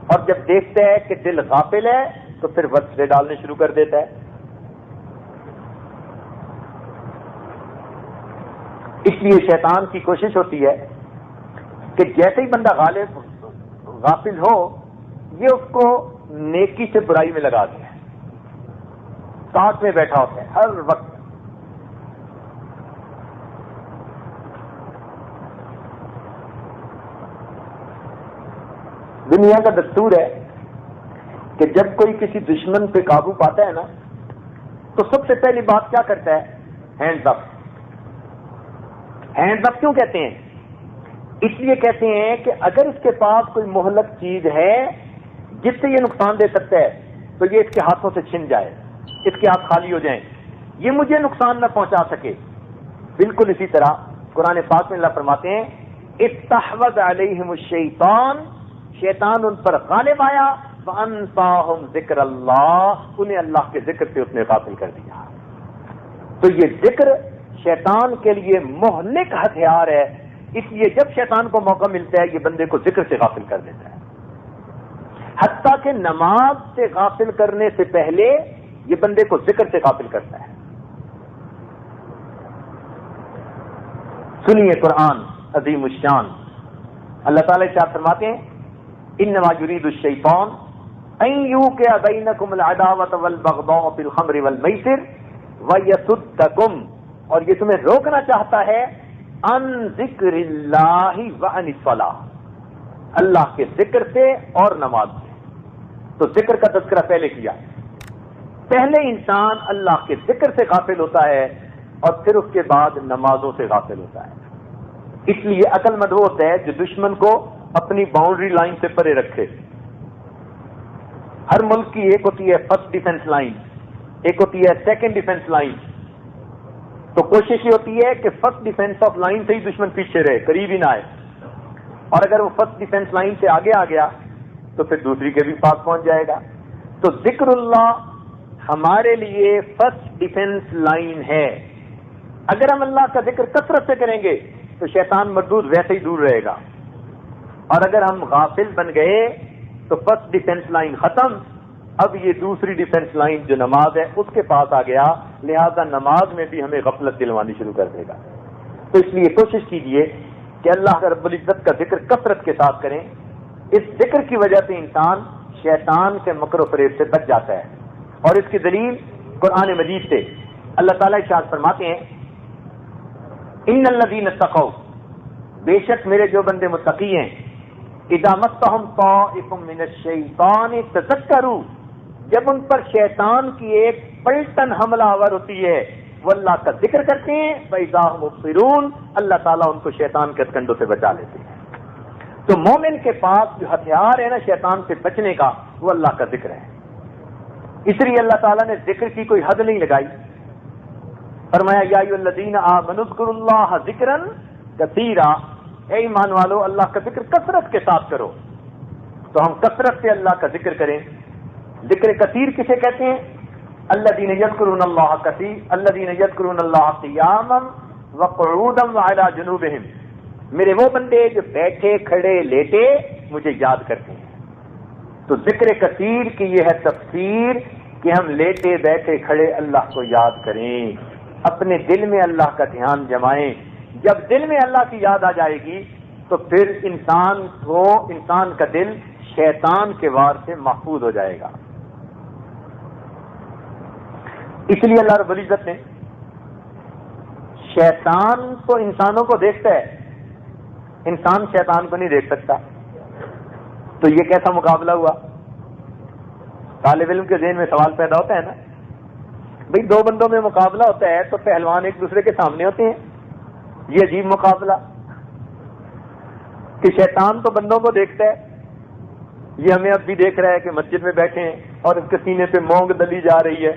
اور جب دیکھتا ہے کہ دل غافل ہے تو پھر وسوسے ڈالنے شروع کر دیتا ہے. اس لیے شیطان کی کوشش ہوتی ہے کہ جیسے ہی بندہ غافل ہو یہ اس کو نیکی سے برائی میں لگا دے. ساتھ میں بیٹھا ہوتا ہے ہر وقت. دنیا کا دستور ہے کہ جب کوئی کسی دشمن پہ قابو پاتا ہے نا تو سب سے پہلی بات کیا کرتا ہے؟ ہینڈز اپ. ہینڈز اپ کیوں کہتے ہیں؟ اس لیے کہتے ہیں کہ اگر اس کے پاس کوئی مہلک چیز ہے جس سے یہ نقصان دے سکتا ہے تو یہ اس کے ہاتھوں سے چھن جائے، اس کے ہاتھ خالی ہو جائیں، یہ مجھے نقصان نہ پہنچا سکے. بالکل اسی طرح قرآن پاک میں اللہ فرماتے ہیں استحوذ علیہم الشیطان، شیطان ان پر غالب آیا، وانساہم ذکر اللہ، انہیں اللہ کے ذکر سے اس نے غافل کر دیا. تو یہ ذکر شیطان کے لیے مہلک ہتھیار ہے، اس لیے جب شیطان کو موقع ملتا ہے یہ بندے کو ذکر سے غافل کر دیتا ہے. حتیٰ کہ نماز سے غافل کرنے سے پہلے یہ بندے کو ذکر سے غافل کرتا ہے. سنیے قرآن عظیم الشان، اللہ تعالیٰ کیا فرماتے ہیں انما یرید الشیطان ان یوقع بینکم العداوۃ والبغضاء فی الخمر والمیسر ویصدکم، اور یہ تمہیں روکنا چاہتا ہے ان ذکر اللہ وعن الصلاۃ، اللہ کے ذکر سے اور نماز سے. تو ذکر کا تذکرہ پہلے کیا. پہلے انسان اللہ کے ذکر سے غافل ہوتا ہے اور پھر اس کے بعد نمازوں سے غافل ہوتا ہے. اس لیے عقل مند وہ ہوتا ہے جو دشمن کو اپنی باؤنڈری لائن سے پرے رکھے. ہر ملک کی ایک ہوتی ہے فرسٹ ڈیفنس لائن، ایک ہوتی ہے سیکنڈ ڈیفنس لائن. تو کوشش یہ ہوتی ہے کہ فرسٹ ڈیفنس آف لائن سے ہی دشمن پیچھے رہے، قریب ہی نہ آئے، اور اگر وہ فرسٹ ڈیفنس لائن سے آگے آ گیا تو پھر دوسری کے بھی پاس پہنچ جائے گا. تو ذکر اللہ ہمارے لیے فرسٹ ڈیفنس لائن ہے. اگر ہم اللہ کا ذکر کثرت سے کریں گے تو شیطان مردود ویسے ہی دور رہے گا، اور اگر ہم غافل بن گئے تو فرسٹ ڈیفنس لائن ختم، اب یہ دوسری ڈیفنس لائن جو نماز ہے اس کے پاس آ گیا، لہذا نماز میں بھی ہمیں غفلت دلوانی شروع کر دے گا۔ تو اس لیے کوشش کیجئے کہ اللہ رب العزت کا ذکر کثرت کے ساتھ کریں۔ اس ذکر کی وجہ سے انسان شیطان کے مکر و فریب سے بچ جاتا ہے، اور اس کی دلیل قرآن مجید سے اللہ تعالیٰ ارشاد فرماتے ہیں، ان الذین اتقوا، بے شک میرے جو بندے متقی ہیں، اذا مسهم طائف من الشیطان تذکروا، جب ان پر شیطان کی ایک پلٹن حملہ آور ہوتی ہے، وہ اللہ کا ذکر کرتے ہیں، فاذا هم مبصرون، اللہ تعالیٰ ان کو شیطان کے کنڈوں سے بچا لیتے ہیں۔ تو مومن کے پاس جو ہتھیار ہے نا شیطان سے بچنے کا، وہ اللہ کا ذکر ہے۔ اس لیے اللہ تعالیٰ نے ذکر کی کوئی حد نہیں لگائی، فرمایا یا ایھا الذین آمنوا اذکروا اللہ ذکرا کثیرا، اے ایمان والو اللہ کا ذکر کثرت کے ساتھ کرو۔ تو ہم کثرت سے اللہ کا ذکر کریں۔ ذکر کثیر کسے کہتے ہیں؟ الذین یذکرون اللہ کثیر، الذین یذکرون اللہ قیاما وقعودا وعلی جنوبہم، میرے وہ بندے جو بیٹھے کھڑے لیٹے مجھے یاد کرتے ہیں۔ تو ذکر کثیر کی یہ ہے تفسیر کہ ہم لیٹے بیٹھے کھڑے اللہ کو یاد کریں، اپنے دل میں اللہ کا دھیان جمائیں۔ جب دل میں اللہ کی یاد آ جائے گی تو پھر انسان کا دل شیطان کے وار سے محفوظ ہو جائے گا۔ اس لیے اللہ رب العزت نے، شیطان تو انسانوں کو دیکھتا ہے، انسان شیطان کو نہیں دیکھ سکتا۔ تو یہ کیسا مقابلہ ہوا؟ طالب علم کے ذہن میں سوال پیدا ہوتا ہے نا، بھئی دو بندوں میں مقابلہ ہوتا ہے تو پہلوان ایک دوسرے کے سامنے ہوتے ہیں، یہ عجیب مقابلہ کہ شیطان تو بندوں کو دیکھتا ہے، یہ ہمیں اب بھی دیکھ رہا ہے کہ مسجد میں بیٹھے ہیں اور اس کے سینے پہ مونگ دلی جا رہی ہے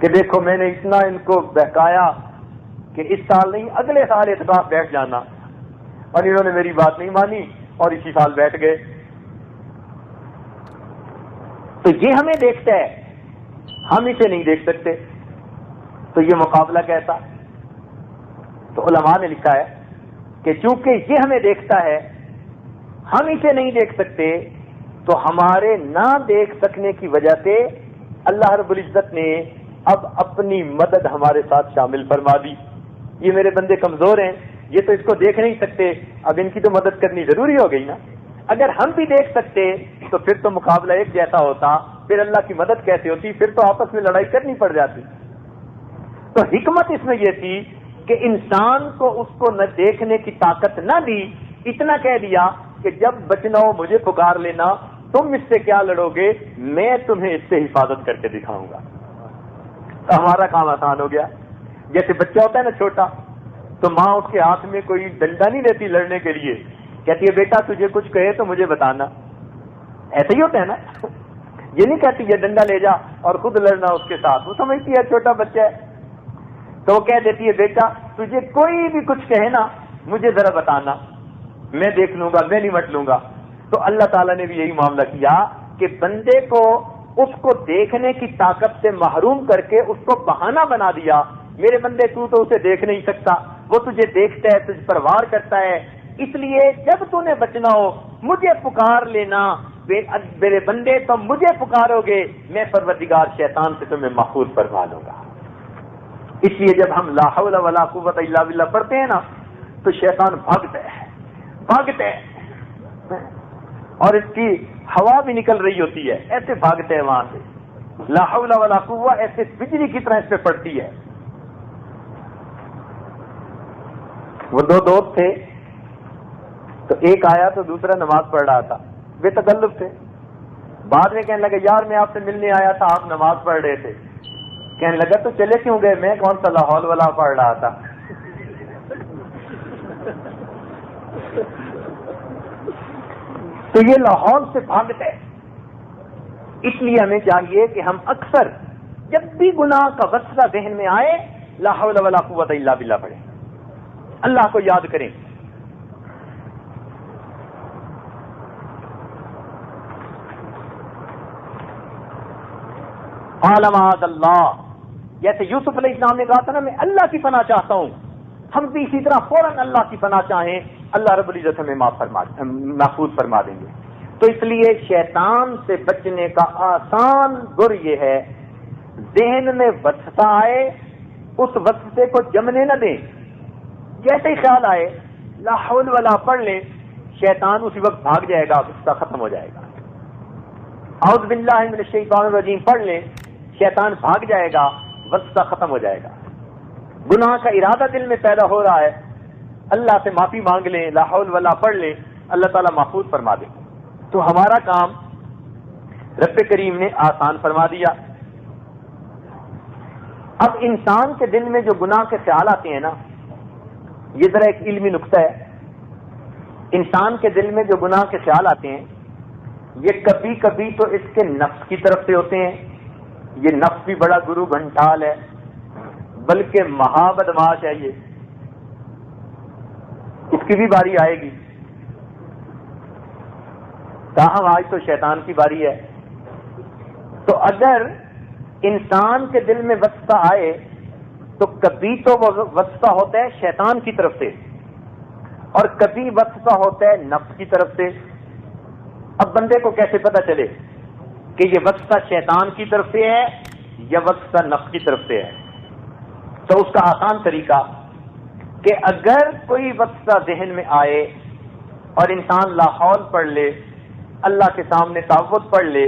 کہ دیکھو میں نے اتنا ان کو بہکایا کہ اس سال نہیں اگلے سال اعتکاف بیٹھ جانا، اور انہوں نے میری بات نہیں مانی اور اسی سال بیٹھ گئے۔ تو یہ ہمیں دیکھتا ہے، ہم اسے نہیں دیکھ سکتے، تو یہ مقابلہ کیسا؟ تو علماء نے لکھا ہے کہ چونکہ یہ ہمیں دیکھتا ہے، ہم اسے نہیں دیکھ سکتے، تو ہمارے نہ دیکھ سکنے کی وجہ سے اللہ رب العزت نے اب اپنی مدد ہمارے ساتھ شامل فرما دی۔ یہ میرے بندے کمزور ہیں، یہ تو اس کو دیکھ نہیں سکتے، اب ان کی تو مدد کرنی ضروری ہو گئی نا۔ اگر ہم بھی دیکھ سکتے تو پھر تو مقابلہ ایک جیسا ہوتا، پھر اللہ کی مدد کیسے ہوتی؟ پھر تو آپس میں لڑائی کرنی پڑ جاتی۔ تو حکمت اس میں یہ تھی کہ انسان کو اس کو نہ دیکھنے کی طاقت نہ دی، اتنا کہہ دیا کہ جب بچنا ہو مجھے پکار لینا، تم اس سے کیا لڑو گے، میں تمہیں اس سے حفاظت کر کے دکھاؤں گا۔ تو ہمارا کام آسان ہو گیا۔ جیسے بچہ ہوتا ہے نا چھوٹا، تو ماں اس کے ہاتھ میں کوئی ڈنڈا نہیں دیتی لڑنے کے لیے، کہتی ہے بیٹا تجھے کچھ کہے تو مجھے بتانا۔ ایسا ہی ہوتا ہے نا، یہ نہیں کہتی یہ ڈنڈا لے جا اور خود لڑنا اس کے ساتھ، وہ سمجھتی ہے چھوٹا بچہ ہے، تو وہ کہہ دیتی ہے بیٹا تجھے کوئی بھی کچھ کہے نا مجھے ذرا بتانا، میں دیکھ لوں گا، میں نمٹ لوں گا۔ تو اللہ تعالیٰ نے بھی یہی معاملہ کیا کہ بندے کو اس کو دیکھنے کی طاقت سے محروم کر کے اس کو بہانہ بنا دیا، میرے بندے تو اسے دیکھ نہیں سکتا، وہ تجھے دیکھتا ہے، تجھ پر وار کرتا ہے، اس لیے جب تو نے بچنا ہو مجھے پکار لینا، میرے بندے تم مجھے پکارو گے، میں پروردگار شیطان سے تمہیں محفوظ فرما لوں گا۔ اس لیے جب ہم لا حول ولا قوت الا باللہ پڑھتے ہیں نا تو شیطان بھاگتا ہے اور اس کی ہوا بھی نکل رہی ہوتی ہے، ایسے بھاگتے ہیں وہاں سے، لا حول ولا قوت ایسے بجلی کی طرح اس پہ پڑتی ہے۔ وہ دو دوست تھے، تو ایک آیا تو دوسرا نماز پڑھ رہا تھا، بے تکلف تھے، بعد میں کہنے لگا یار میں آپ سے ملنے آیا تھا، آپ نماز پڑھ رہے تھے۔ کہنے لگا تو چلے کیوں گئے، میں کون سا لا حول ولا پڑھ رہا تھا۔ تو یہ لاہور سے بھاگتا ہے۔ اس لیے ہمیں چاہیے کہ ہم اکثر جب بھی گناہ کا وسوسہ ذہن میں آئے لا حول ولا قوت الا باللہ پڑھیں، اللہ کو یاد کریں۔ معاذ اللہ، جیسے یوسف علیہ السلام نے کہا تھا نا میں اللہ کی پناہ چاہتا ہوں، ہم بھی اسی طرح فوراً اللہ کی پناہ چاہیں، اللہ رب العزت ہمیں محفوظ فرما دیں گے۔ تو اس لیے شیطان سے بچنے کا آسان گر یہ ہے، ذہن میں وسوسہ آئے اس وسوسے کو جمنے نہ دیں. جیسے ہی خیال آئے لا حول ولا پڑھ لیں، شیطان اسی وقت بھاگ جائے گا، وسوسہ ختم ہو جائے گا. اعوذ باللہ من الشیطان الرجیم پڑھ لیں، شیطان بھاگ جائے گا، وسوسہ ختم ہو جائے گا. گناہ کا ارادہ دل میں پیدا ہو رہا ہے، اللہ سے معافی مانگ لیں، لا حول ولا پڑھ لیں، اللہ تعالیٰ محفوظ فرما دے. تو ہمارا کام رب کریم نے آسان فرما دیا. اب انسان کے دل میں جو گناہ کے خیال آتے ہیں نا، یہ ذرا ایک علمی نقطہ ہے. انسان کے دل میں جو گناہ کے خیال آتے ہیں یہ کبھی کبھی تو اس کے نفس کی طرف سے ہوتے ہیں. یہ نفس بھی بڑا گرو گھنٹال ہے، بلکہ مہا بدماش ہے. یہ اس کی بھی باری آئے گی. تاہم آج تو شیطان کی باری ہے. تو اگر انسان کے دل میں وسوسہ آئے تو کبھی تو وہ وسوسہ ہوتا ہے شیطان کی طرف سے اور کبھی وسوسہ ہوتا ہے نفس کی طرف سے. اب بندے کو کیسے پتہ چلے کہ یہ وسوسہ شیطان کی طرف سے ہے یا وسوسہ نفس کی طرف سے ہے؟ تو اس کا آسان طریقہ کہ اگر کوئی وسوسہ ذہن میں آئے اور انسان لا حول پڑھ لے، اللہ کے سامنے تعوذ پڑھ لے،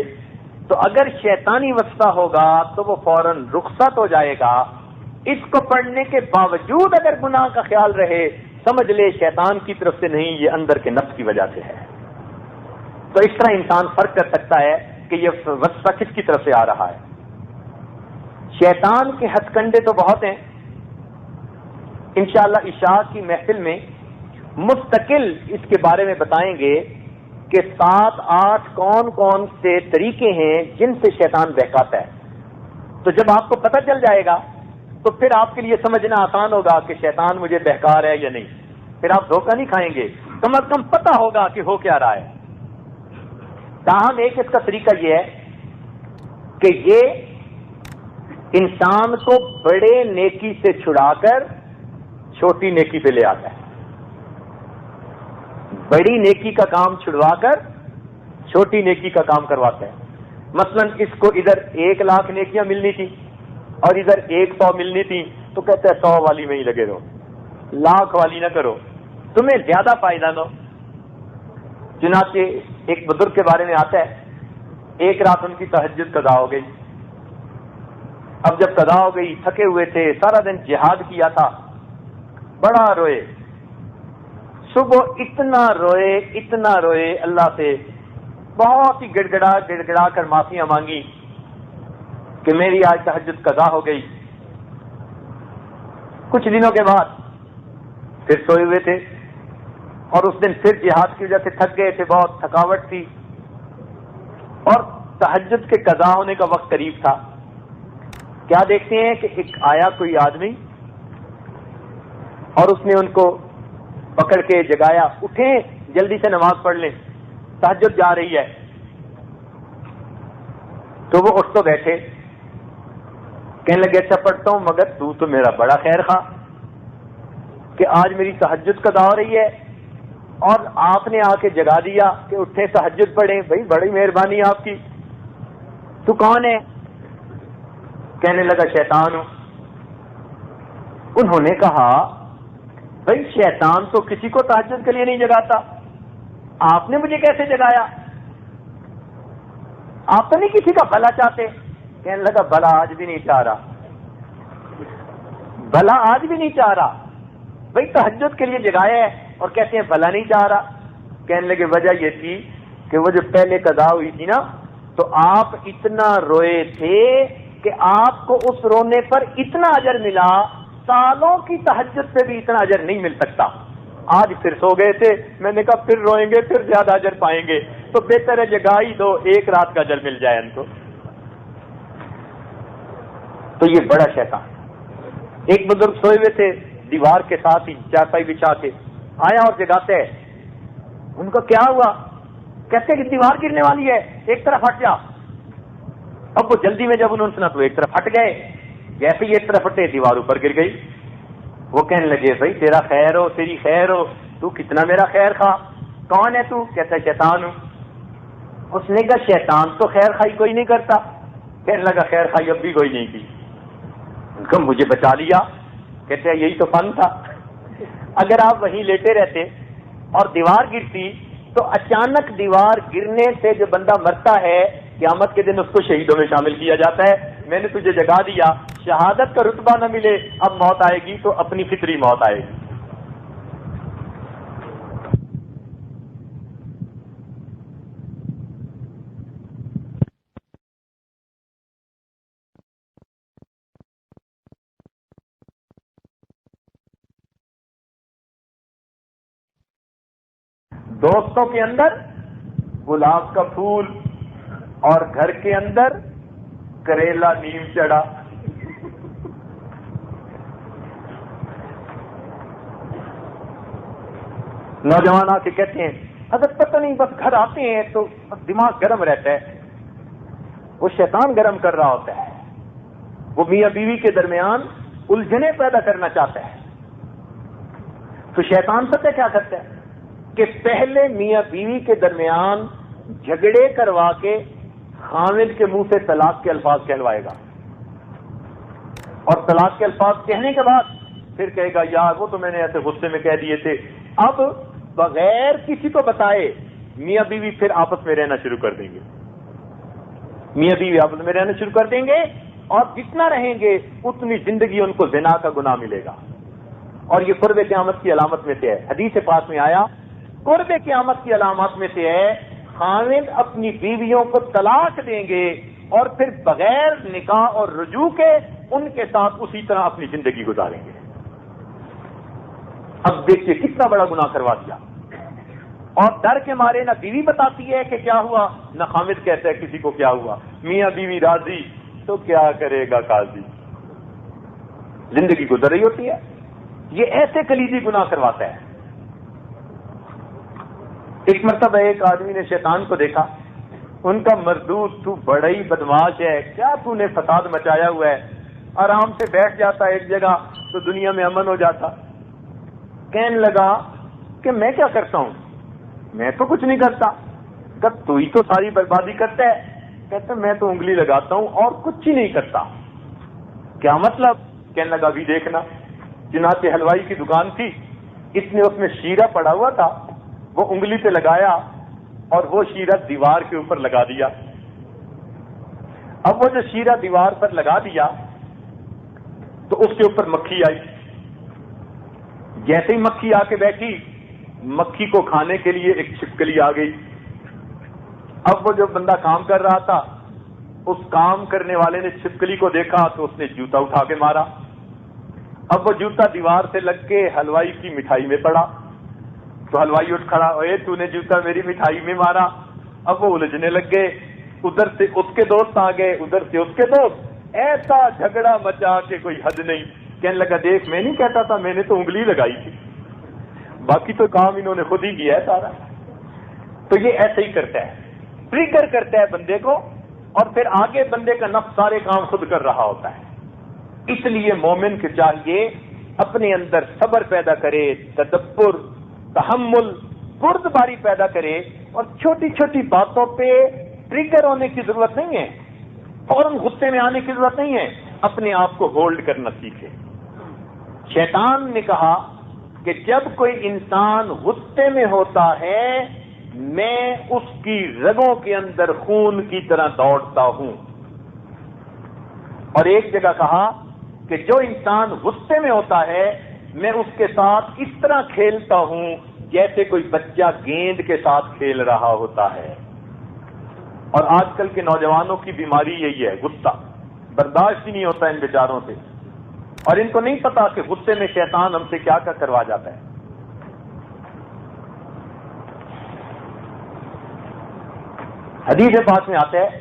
تو اگر شیطانی وسوسہ ہوگا تو وہ فوراً رخصت ہو جائے گا. اس کو پڑھنے کے باوجود اگر گناہ کا خیال رہے، سمجھ لے شیطان کی طرف سے نہیں، یہ اندر کے نفس کی وجہ سے ہے. تو اس طرح انسان فرق کر سکتا ہے کہ یہ وسوسہ کس کی طرف سے آ رہا ہے. شیطان کے ہتھ کنڈے تو بہت ہیں. انشاءاللہ عشاء کی محفل میں مستقل اس کے بارے میں بتائیں گے کہ 7-8 کون کون سے طریقے ہیں جن سے شیطان بہکاتا ہے. تو جب آپ کو پتہ چل جائے گا تو پھر آپ کے لیے سمجھنا آسان ہوگا کہ شیطان مجھے بہکا رہا ہے یا نہیں. پھر آپ دھوکہ نہیں کھائیں گے، کم از کم پتہ ہوگا کہ ہو کیا رہا ہے. تاہم ایک اس کا طریقہ یہ ہے کہ یہ انسان کو بڑے نیکی سے چھڑا کر چھوٹی نیکی پہ لے آتا ہے. بڑی نیکی کا کام چھڑوا کر چھوٹی نیکی کا کام کرواتا ہے. مثلا اس کو ادھر 1 لاکھ نیکیاں ملنی تھی اور ادھر 100 ملنی تھی، تو کہتے ہیں 100 والی میں ہی لگے رہو، لاکھ والی نہ کرو، تمہیں زیادہ فائدہ دو. چنانچہ ایک بزرگ کے بارے میں آتا ہے، ایک رات ان کی تہجد قضا ہو گئی. اب جب قضا ہو گئی، تھکے ہوئے تھے، سارا دن جہاد کیا تھا، بڑا روئے. صبح اتنا روئے اللہ سے، بہت ہی گڑ گڑا کر معافیاں مانگی کہ میری آج تہجد قضا ہو گئی. کچھ دنوں کے بعد پھر سوئے ہوئے تھے اور اس دن پھر جہاد کی وجہ سے تھک گئے تھے، بہت تھکاوٹ تھی اور تہجد کے قضا ہونے کا وقت قریب تھا. کیا دیکھتے ہیں کہ ایک آیا کوئی آدمی اور اس نے ان کو پکڑ کے جگایا، اٹھیں جلدی سے نماز پڑھ لیں، تہجد جا رہی ہے. تو وہ اٹھ تو بیٹھے، کہنے لگے اچھا پڑھتا ہوں، مگر تو میرا بڑا خیر خواہ کہ آج میری تہجد قضا ہو رہی ہے اور آپ نے آ کے جگا دیا کہ اٹھیں تہجد پڑھیں. بھائی بڑی مہربانی آپ کی. تو کون ہے؟ کہنے لگا شیطان ہوں. انہوں نے کہا بھائی شیطان تو کسی کو تہجد کے لیے نہیں جگاتا، آپ نے مجھے کیسے جگایا؟ آپ تو نہیں کسی کا بھلا چاہتے؟ کہنے لگا بھلا آج بھی نہیں چاہ رہا، بھلا آج بھی نہیں چاہ رہا. بھائی تہجد کے لیے جگایا ہے اور کہتے ہیں بھلا نہیں چاہ رہا. کہنے لگے وجہ یہ تھی کہ وہ جو پہلے قضا ہوئی تھی نا، تو آپ اتنا روئے تھے کہ آپ کو اس رونے پر اتنا اجر ملا، سالوں کی تہجد پہ بھی اتنا اجر نہیں مل سکتا. آج پھر سو گئے تھے، میں نے کہا پھر روئیں گے پھر زیادہ اجر پائیں گے، تو بہتر ہے جگا ہی دو، 1 رات کا اجر مل جائے ان کو. تو یہ بڑا شیطان. ایک بزرگ سوئے ہوئے تھے دیوار کے ساتھ ہی چارپائی بچھا کے، آیا اور جگاتے ہیں. ان کو کیا ہوا؟ کہتے کہ دیوار گرنے والی ہے، ایک طرف ہٹ جا. اب وہ جلدی میں جب انہوں نے سنا تو ایک طرف ہٹ گئے، جیسے ہی ایک طرف ہٹے دیوار اوپر گر گئی. وہ کہنے لگے بھائی تیرا خیر ہو، تیری خیر ہو، تو کتنا میرا خیر خواہ. کون ہے تو؟ کہتا ہے شیطان ہوں. اس نے کہا شیطان تو خیر خائی کوئی نہیں کرتا. کہنے لگا خیر خائی اب بھی کوئی نہیں کی. ان کو مجھے بچا لیا. کہتے ہیں یہی تو فن تھا. اگر آپ وہیں لیٹے رہتے اور دیوار گرتی تو اچانک دیوار گرنے سے جو بندہ مرتا ہے قیامت کے دن اس کو شہیدوں میں شامل کیا جاتا ہے. میں نے تجھے جگا دیا, شہادت کا رتبہ نہ ملے, اب موت آئے گی تو اپنی فطری موت آئے گی. دوستوں کے اندر گلاب کا پھول اور گھر کے اندر کریلا نیم چڑھا. نوجوان آ کے کہتے ہیں اگر پتہ نہیں بس گھر آتے ہیں تو دماغ گرم رہتا ہے. وہ شیطان گرم کر رہا ہوتا ہے. وہ میاں بیوی کے درمیان الجھنیں پیدا کرنا چاہتا ہے. تو شیطان پتہ کیا کرتا ہے کہ پہلے میاں بیوی کے درمیان جھگڑے کروا کے خامد کے منہ سے طلاق کے الفاظ کہلوائے گا, اور طلاق کے الفاظ کہنے کے بعد پھر کہے گا یار وہ تو میں نے ایسے غصے میں کہہ دیے تھے. اب بغیر کسی کو بتائے میاں بیوی پھر آپس میں رہنا شروع کر دیں گے. میاں بیوی آپس میں رہنا شروع کر دیں گے, اور جتنا رہیں گے اتنی زندگی ان کو زنا کا گناہ ملے گا. اور یہ قرب قیامت کی علامت میں سے ہے. حدیث پاک میں آیا قرب قیامت کی علامات میں سے ہے خاوند اپنی بیویوں کو طلاق دیں گے اور پھر بغیر نکاح اور رجوع کے ان کے ساتھ اسی طرح اپنی زندگی گزاریں گے. اب دیکھیے کتنا بڑا گناہ کروا دیا. اور ڈر کے مارے نہ بیوی بتاتی ہے کہ کیا ہوا, نہ خامد کہتا ہے کسی کو کیا ہوا. میاں بیوی راضی تو کیا کرے گا قاضی. زندگی گزر رہی ہوتی ہے. یہ ایسے کلیدی گناہ کرواتا ہے. ایک مرتبہ ایک آدمی نے شیطان کو دیکھا. ان کا مردود تو بڑا ہی بدماش ہے, کیا تو نے فساد مچایا ہوا ہے, آرام سے بیٹھ جاتا ایک جگہ تو دنیا میں امن ہو جاتا. کہنے لگا کہ میں کیا کرتا ہوں, میں تو کچھ نہیں کرتا. کہ تو ہی تو ساری بربادی کرتا ہے. کہتا میں تو انگلی لگاتا ہوں اور کچھ ہی نہیں کرتا. کیا مطلب؟ کہنے لگا بھی دیکھنا. چنانچہ حلوائی کی دکان تھی, اس نے اس میں شیرہ پڑا ہوا تھا, وہ انگلی پہ لگایا اور وہ شیرہ دیوار کے اوپر لگا دیا. اب وہ جو شیرہ دیوار پر لگا دیا تو اس کے اوپر مکھی آئی. جیسے ہی مکھی آ کے بیٹھی, مکھی کو کھانے کے لیے ایک چھپکلی آ گئی. اب وہ جو بندہ کام کر رہا تھا, اس کام کرنے والے نے چھپکلی کو دیکھا تو اس نے جوتا اٹھا کے مارا. اب وہ جوتا دیوار سے لگ کے حلوائی کی مٹھائی میں پڑا تو حلوائی اٹھ کھڑا, اے تو نے جوتا میری مٹھائی میں مارا. اب وہ الجھنے لگ گئے. ادھر سے اس کے دوست آ گئے, ادھر سے اس کے دوست. ایسا جھگڑا مچا کے کوئی حد نہیں. کہنے لگا دیکھ میں نہیں کہتا تھا, میں نے تو انگلی لگائی تھی, باقی تو کام انہوں نے خود ہی کیا ہے سارا. تو یہ ایسے ہی کرتا ہے, ٹریگر کرتا ہے بندے کو, اور پھر آگے بندے کا نفس سارے کام خود کر رہا ہوتا ہے. اس لیے مومن کے چاہیے اپنے اندر صبر پیدا کرے, تدبر, تحمل, بردباری پیدا کرے, اور چھوٹی چھوٹی باتوں پہ ٹریگر ہونے کی ضرورت نہیں ہے, فوراً غصے میں آنے کی ضرورت نہیں ہے. اپنے آپ کو ہولڈ کرنا سیکھے. شیطان نے کہا کہ جب کوئی انسان غصے میں ہوتا ہے میں اس کی رگوں کے اندر خون کی طرح دوڑتا ہوں. اور ایک جگہ کہا کہ جو انسان غصے میں ہوتا ہے میں اس کے ساتھ اس طرح کھیلتا ہوں جیسے کوئی بچہ گیند کے ساتھ کھیل رہا ہوتا ہے. اور آج کل کے نوجوانوں کی بیماری یہی ہے, غصہ برداشت ہی نہیں ہوتا ان بیچاروں سے, اور ان کو نہیں پتا کہ غصے میں شیطان ہم سے کیا کیا کروا جاتا ہے. حدیث پاک میں آتا ہے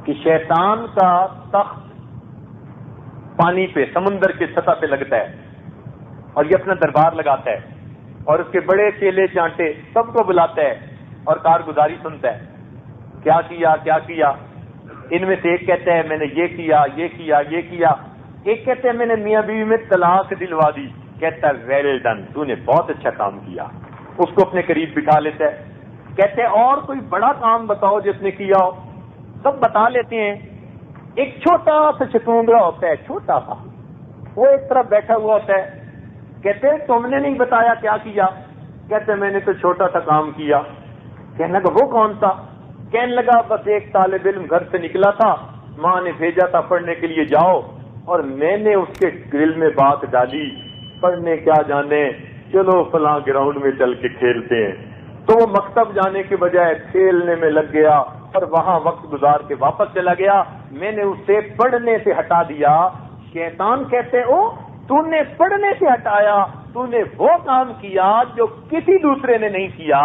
کہ شیطان کا تخت پانی پہ, سمندر کی سطح پہ لگتا ہے, اور یہ اپنا دربار لگاتا ہے, اور اس کے بڑے چیلے چانٹے سب کو بلاتا ہے اور کارگزاری سنتا ہے. کیا کیا کیا کیا. ان میں سے ایک کہتا ہے میں نے یہ کیا یہ کیا یہ کیا. ایک کہتے ہیں میں نے میاں بیوی میں طلاق دلوا دی. کہتا ہے ویل ڈن, تو نے بہت اچھا کام کیا. اس کو اپنے قریب بٹھا لیتا ہے. کہتے اور کوئی بڑا کام بتاؤ جس نے کیا ہو. سب بتا لیتے ہیں. ایک چھوٹا سا چتونگڑا ہوتا ہے، چھوٹا سا، وہ ایک طرف بیٹھا ہوا ہوتا ہے. کہتے ہیں تم نے نہیں بتایا کیا کیا؟ کہتے میں نے تو چھوٹا سا کام کیا. کہنے لگا وہ کون سا؟ کہنے لگا بس ایک طالب علم گھر سے نکلا تھا، ماں نے بھیجا تھا پڑھنے کے لیے جاؤ، اور میں نے اس کے دل میں بات ڈالی، پڑھنے کیا جانے، چلو فلاں گراؤنڈ میں چل کے کھیلتے ہیں. تو وہ مکتب جانے کے بجائے کھیلنے میں لگ گیا اور وہاں وقت گزار کے واپس چلا گیا. میں نے اسے پڑھنے سے ہٹا دیا. شیطان کہتے او تو نے پڑھنے سے ہٹایا، تو نے وہ کام کیا جو کسی دوسرے نے نہیں کیا.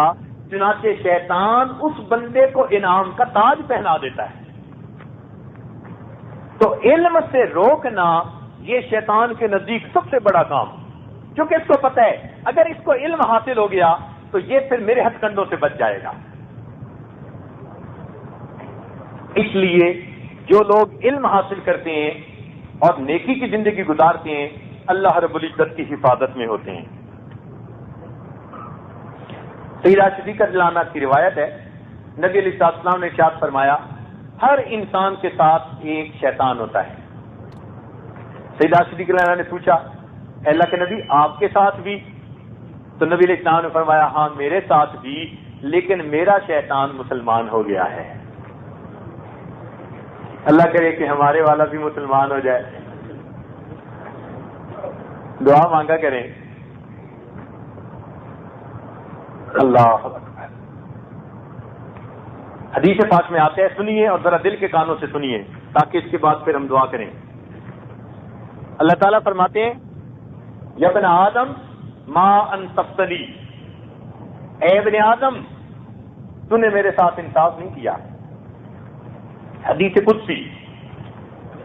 چنانچہ شیطان اس بندے کو انعام کا تاج پہنا دیتا ہے. تو علم سے روکنا یہ شیطان کے نزدیک سب سے بڑا کام، کیونکہ اس کو پتہ ہے اگر اس کو علم حاصل ہو گیا تو یہ پھر میرے ہتھ کنڈوں سے بچ جائے گا. اس لیے جو لوگ علم حاصل کرتے ہیں اور نیکی کی زندگی گزارتے ہیں اللہ رب العزت کی حفاظت میں ہوتے ہیں. سیدہ صدیقہ رضی اللہ عنہا کی روایت ہے، نبی علیہ السلام نے ارشاد فرمایا ہر انسان کے ساتھ ایک شیطان ہوتا ہے. سیدہ صدیقہ رضی اللہ عنہا نے پوچھا اللہ کے نبی آپ کے ساتھ بھی؟ تو نبی علیہ السلام نے فرمایا ہاں میرے ساتھ بھی، لیکن میرا شیطان مسلمان ہو گیا ہے. اللہ کرے کہ ہمارے والا بھی مسلمان ہو جائے. دعا مانگا کریں. اللہ اکبر. حدیث پاک میں آتے ہیں، سنیے اور ذرا دل کے کانوں سے سنیے تاکہ اس کے بعد پھر ہم دعا کریں. اللہ تعالیٰ فرماتے ہیں یا ابن آدم ما انصفتنی، اے ابن آدم تو نے میرے ساتھ انصاف نہیں کیا. حدیث قدسی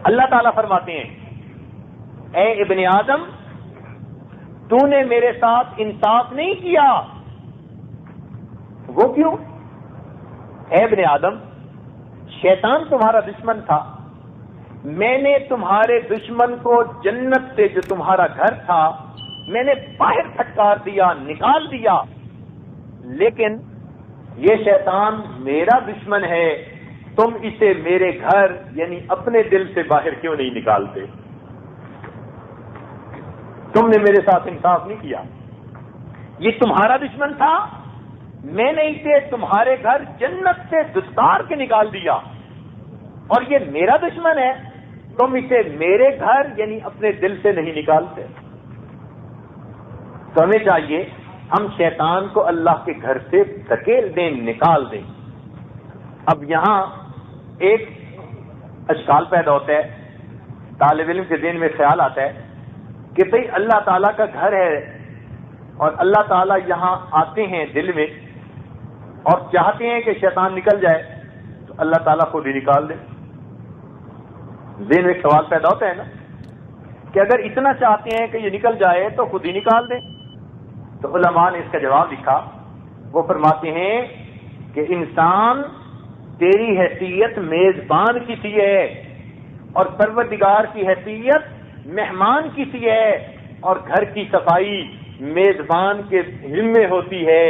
اللہ تعالیٰ فرماتے ہیں اے ابن آدم تو نے میرے ساتھ انصاف نہیں کیا. وہ کیوں؟ اے ابن آدم شیطان تمہارا دشمن تھا، میں نے تمہارے دشمن کو جنت سے جو تمہارا گھر تھا میں نے باہر پھٹکار دیا، نکال دیا، لیکن یہ شیطان میرا دشمن ہے، تم اسے میرے گھر یعنی اپنے دل سے باہر کیوں نہیں نکالتے؟ تم نے میرے ساتھ انصاف نہیں کیا. یہ تمہارا دشمن تھا، میں نے اسے تمہارے گھر جنت سے دستار کے نکال دیا، اور یہ میرا دشمن ہے، تم اسے میرے گھر یعنی اپنے دل سے نہیں نکالتے. تو ہمیں چاہیے ہم شیطان کو اللہ کے گھر سے دھکیل دیں، نکال دیں. اب یہاں ایک اشکال پیدا ہوتا ہے، طالب علم کے ذہن میں خیال آتا ہے کہ بھئی اللہ تعالیٰ کا گھر ہے اور اللہ تعالیٰ یہاں آتے ہیں دل میں اور چاہتے ہیں کہ شیطان نکل جائے تو اللہ تعالیٰ خود ہی نکال دے. ذہن میں سوال پیدا ہوتا ہے نا کہ اگر اتنا چاہتے ہیں کہ یہ نکل جائے تو خود ہی نکال دیں. تو علماء نے اس کا جواب لکھا، وہ فرماتے ہیں کہ انسان تیری حیثیت میزبان کی سی ہے اور پروردگار کی حیثیت مہمان کی سی ہے، اور گھر کی صفائی میزبان کے ذمے ہوتی ہے،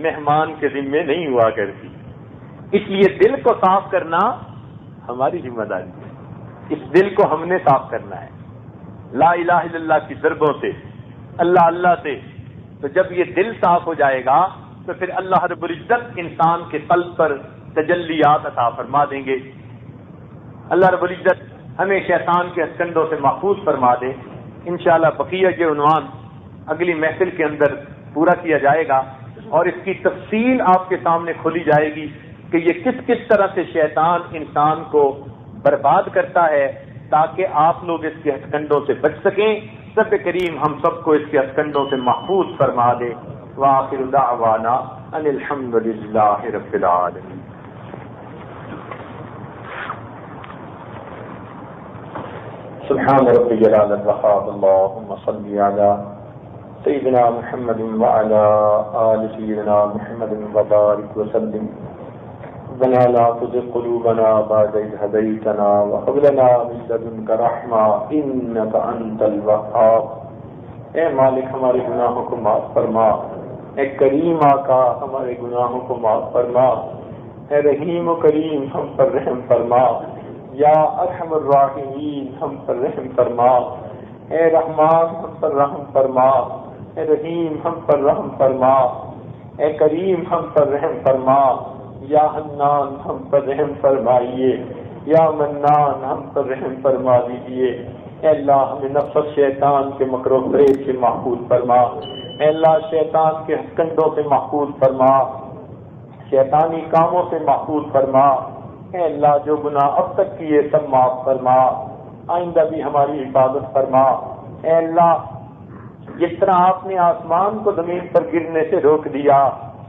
مہمان کے ذمے نہیں ہوا کرتی. اس لیے دل کو صاف کرنا ہماری ذمہ داری ہے. اس دل کو ہم نے صاف کرنا ہے لا الہ الا اللہ کی ضربوں سے، اللہ اللہ سے. تو جب یہ دل صاف ہو جائے گا تو پھر اللہ رب العزت انسان کے قلب پر تجلیات عطا فرما دیں گے. اللہ رب العزت ہمیں شیطان کے ہتھکنڈوں سے محفوظ فرما دے. انشاءاللہ بقیہ کے عنوان اگلی محفل کے اندر پورا کیا جائے گا اور اس کی تفصیل آپ کے سامنے کھولی جائے گی کہ یہ کس طرح سے شیطان انسان کو برباد کرتا ہے تاکہ آپ لوگ اس کے ہتھکنڈوں سے بچ سکیں. رب کریم ہم سب کو اس کے ہتھکنڈوں سے محفوظ فرما دے. وآخر دعوانا ان الحمد للہ رب العالمین. سبحان ربی جلال الوهاب. اللهم صل على سيدنا محمد وعلى آل سيدنا محمد وبارك وسلم. ربنا لا تزغ قلوبنا بعد إذ هديتنا وهب لنا من لدنك رحمة إنك أنت الوهاب. اے مالک ہمارے گناہوں کو معاف فرما، اے کریم آقا ہمارے گناہوں کو معاف فرما، اے رحیم و کریم ہم پر رحم فرما، یا ارحم الراحمین ہم پر رحم فرما، اے رحمان ہم پر رحم فرما، اے رحیم ہم پر رحم فرما، اے کریم ہم پر رحم فرما، یا حنان ہم پر رحم فرمائیے، یا منان ہم پر رحم فرما دیجیے۔ اے اللہ ہمیں نفس شیطان کے مکر و فریب سے محفوظ فرما، اے اللہ شیطان کے ہتھکنڈوں سے محفوظ فرما، شیطانی کاموں سے محفوظ فرما، اے اللہ جو گناہ اب تک کیے سب معاف فرما، آئندہ بھی ہماری حفاظت فرما۔ اے اللہ جس طرح آپ نے آسمان کو زمین پر گرنے سے روک دیا،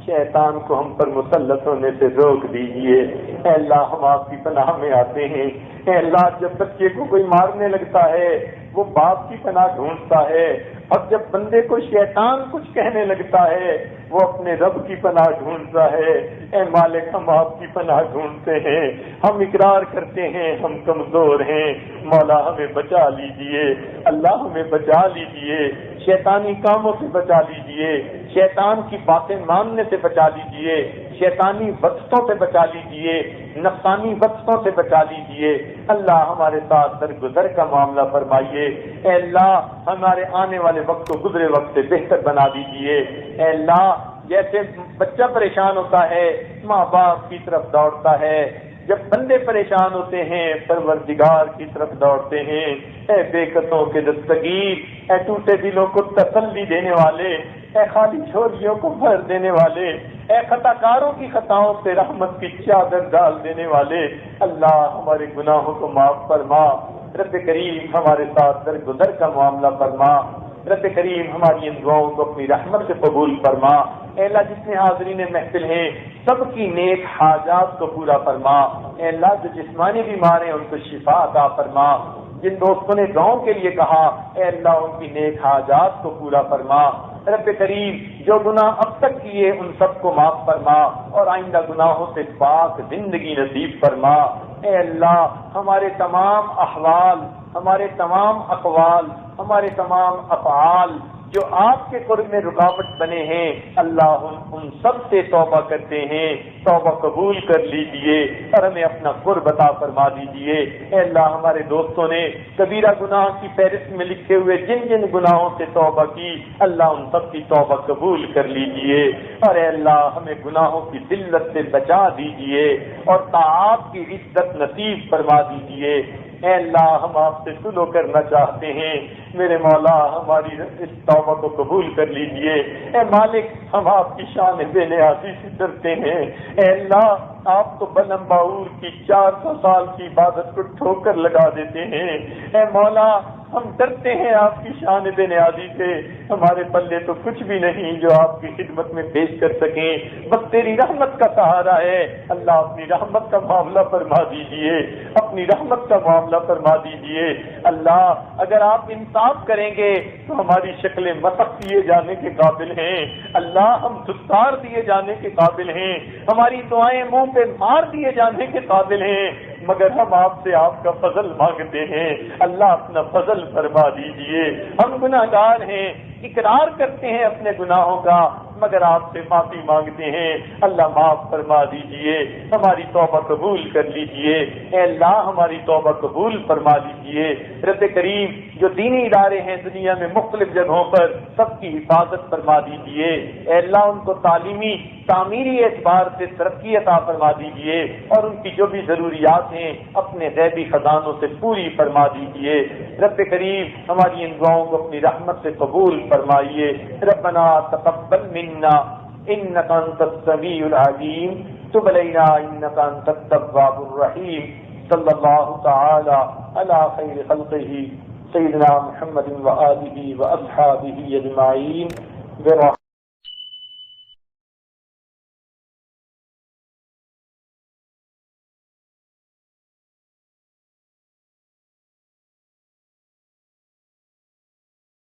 شیطان کو ہم پر مسلط ہونے سے روک دیجیے۔ اے اللہ ہم آپ کی پناہ میں آتے ہیں۔ اے اللہ جب بچے کو کوئی مارنے لگتا ہے وہ باپ کی پناہ ڈھونڈتا ہے، اور جب بندے کو شیطان کچھ کہنے لگتا ہے وہ اپنے رب کی پناہ ڈھونڈتا ہے۔ اے مالک ہم آپ کی پناہ ڈھونڈتے ہیں، ہم اقرار کرتے ہیں ہم کمزور ہیں، مولا ہمیں بچا لیجئے، اللہ ہمیں بچا لیجئے، شیطانی کاموں سے بچا لیجئے، شیطان کی باتیں ماننے سے بچا لیجئے، شیطانی وسوسوں سے بچا لیجئے، نفسانی وسوسوں سے بچا لیجئے۔ اللہ ہمارے ساتھ درگزر کا معاملہ فرمائیے۔ اے اللہ ہمارے آنے والے وقت کو گزرے وقت سے بہتر بنا دیجئے۔ اے اللہ جیسے بچہ پریشان ہوتا ہے ماں باپ کی طرف دوڑتا ہے، جب بندے پریشان ہوتے ہیں پروردگار کی طرف دوڑتے ہیں۔ اے بے قصوں کے دستگیر، اے ٹوٹے دلوں کو تسلی دینے والے، اے خالی جھولیوں کو بھر دینے والے، اے خطا کاروں کی خطاؤں سے رحمت کی چادر ڈال دینے والے، اللہ ہمارے گناہوں کو معاف فرما۔ رب کریم ہمارے ساتھ درگزر کا معاملہ فرما۔ رب کریم ہماری ان دعاؤں کو اپنی رحمت سے قبول فرما۔ اے اللہ جتنے حاضرین محفل ہیں سب کی نیک حاجات کو پورا فرما۔ اے اللہ جو جسمانی بیمار ہیں ان کو شفا عطا فرما۔ جن دوستوں نے دعاؤں کے لیے کہا اے اللہ ان کی نیک حاجات کو پورا فرما۔ رب کریم جو گناہ اب تک کیے ان سب کو معاف فرما اور آئندہ گناہوں سے پاک زندگی نصیب فرما۔ اے اللہ ہمارے تمام احوال، ہمارے تمام اقوال، ہمارے تمام افعال جو آپ کے قرب میں رکاوٹ بنے ہیں اللہ ان سب سے توبہ کرتے ہیں، توبہ قبول کر لیجئے اور ہمیں اپنا قرب عطا فرما دیجئے۔ اے اللہ ہمارے دوستوں نے کبیرہ گناہ کی فہرست میں لکھے ہوئے جن جن گناہوں سے توبہ کی اللہ ان سب کی توبہ قبول کر لیجئے، اور اے اللہ ہمیں گناہوں کی ذلت سے بچا دیجئے اور طاعات کی عزت نصیب فرما دیجئے۔ اے اللہ ہم آپ سے سلو کرنا چاہتے ہیں، میرے مولا ہماری اس توبہ کو قبول کر لیجئے۔ اے مالک ہم آپ کی شان بے نیازی سے ڈرتے ہیں۔ اے اللہ آپ تو بلم باور کی 400 سال کی عبادت کو ٹھوکر لگا دیتے ہیں۔ اے مولا ہم ڈرتے ہیں آپ کی شان بے نیازی سے، ہمارے پلے تو کچھ بھی نہیں جو آپ کی خدمت میں پیش کر سکیں، بس تیری رحمت کا سہارا ہے۔ اللہ اپنی رحمت کا معاملہ فرما دیجئے، اپنی رحمت کا معاملہ فرما دیجئے۔ اللہ اگر آپ انصاف کریں گے تو ہماری شکلیں مسخ دیے جانے کے قابل ہیں، اللہ ہم دستار دیے جانے کے قابل ہیں، ہماری دعائیں منہ پہ مار دیے جانے کے قابل ہیں، مگر ہم آپ سے آپ کا فضل مانگتے ہیں۔ اللہ اپنا فضل فرما دیجئے۔ ہم گناہگار ہیں، اقرار کرتے ہیں اپنے گناہوں کا، مگر آپ سے معافی مانگتے ہیں، اللہ معاف فرما دیجئے، ہماری توبہ قبول کر لیجئے۔ اے اللہ ہماری توبہ قبول فرما لیجئے۔ رب کریم جو دینی ادارے ہیں دنیا میں مختلف جگہوں پر سب کی حفاظت فرما دیجئے۔ اے اللہ ان کو تعلیمی تعمیری اعتبار سے ترقی عطا فرما دیجئے اور ان کی جو بھی ضروریات ہیں اپنے غیبی خزانوں سے پوری فرما دیجئے۔ رب کریم ہماری ان دعاؤں کو اپنی رحمت سے قبول فرمائیے۔ ربنا تقبل منا انك انت السميع العليم تب علينا انك انت التواب الرحيم صلى الله تعالى على خير خلقه سيدنا محمد وآله وأصحابه أجمعين برحمته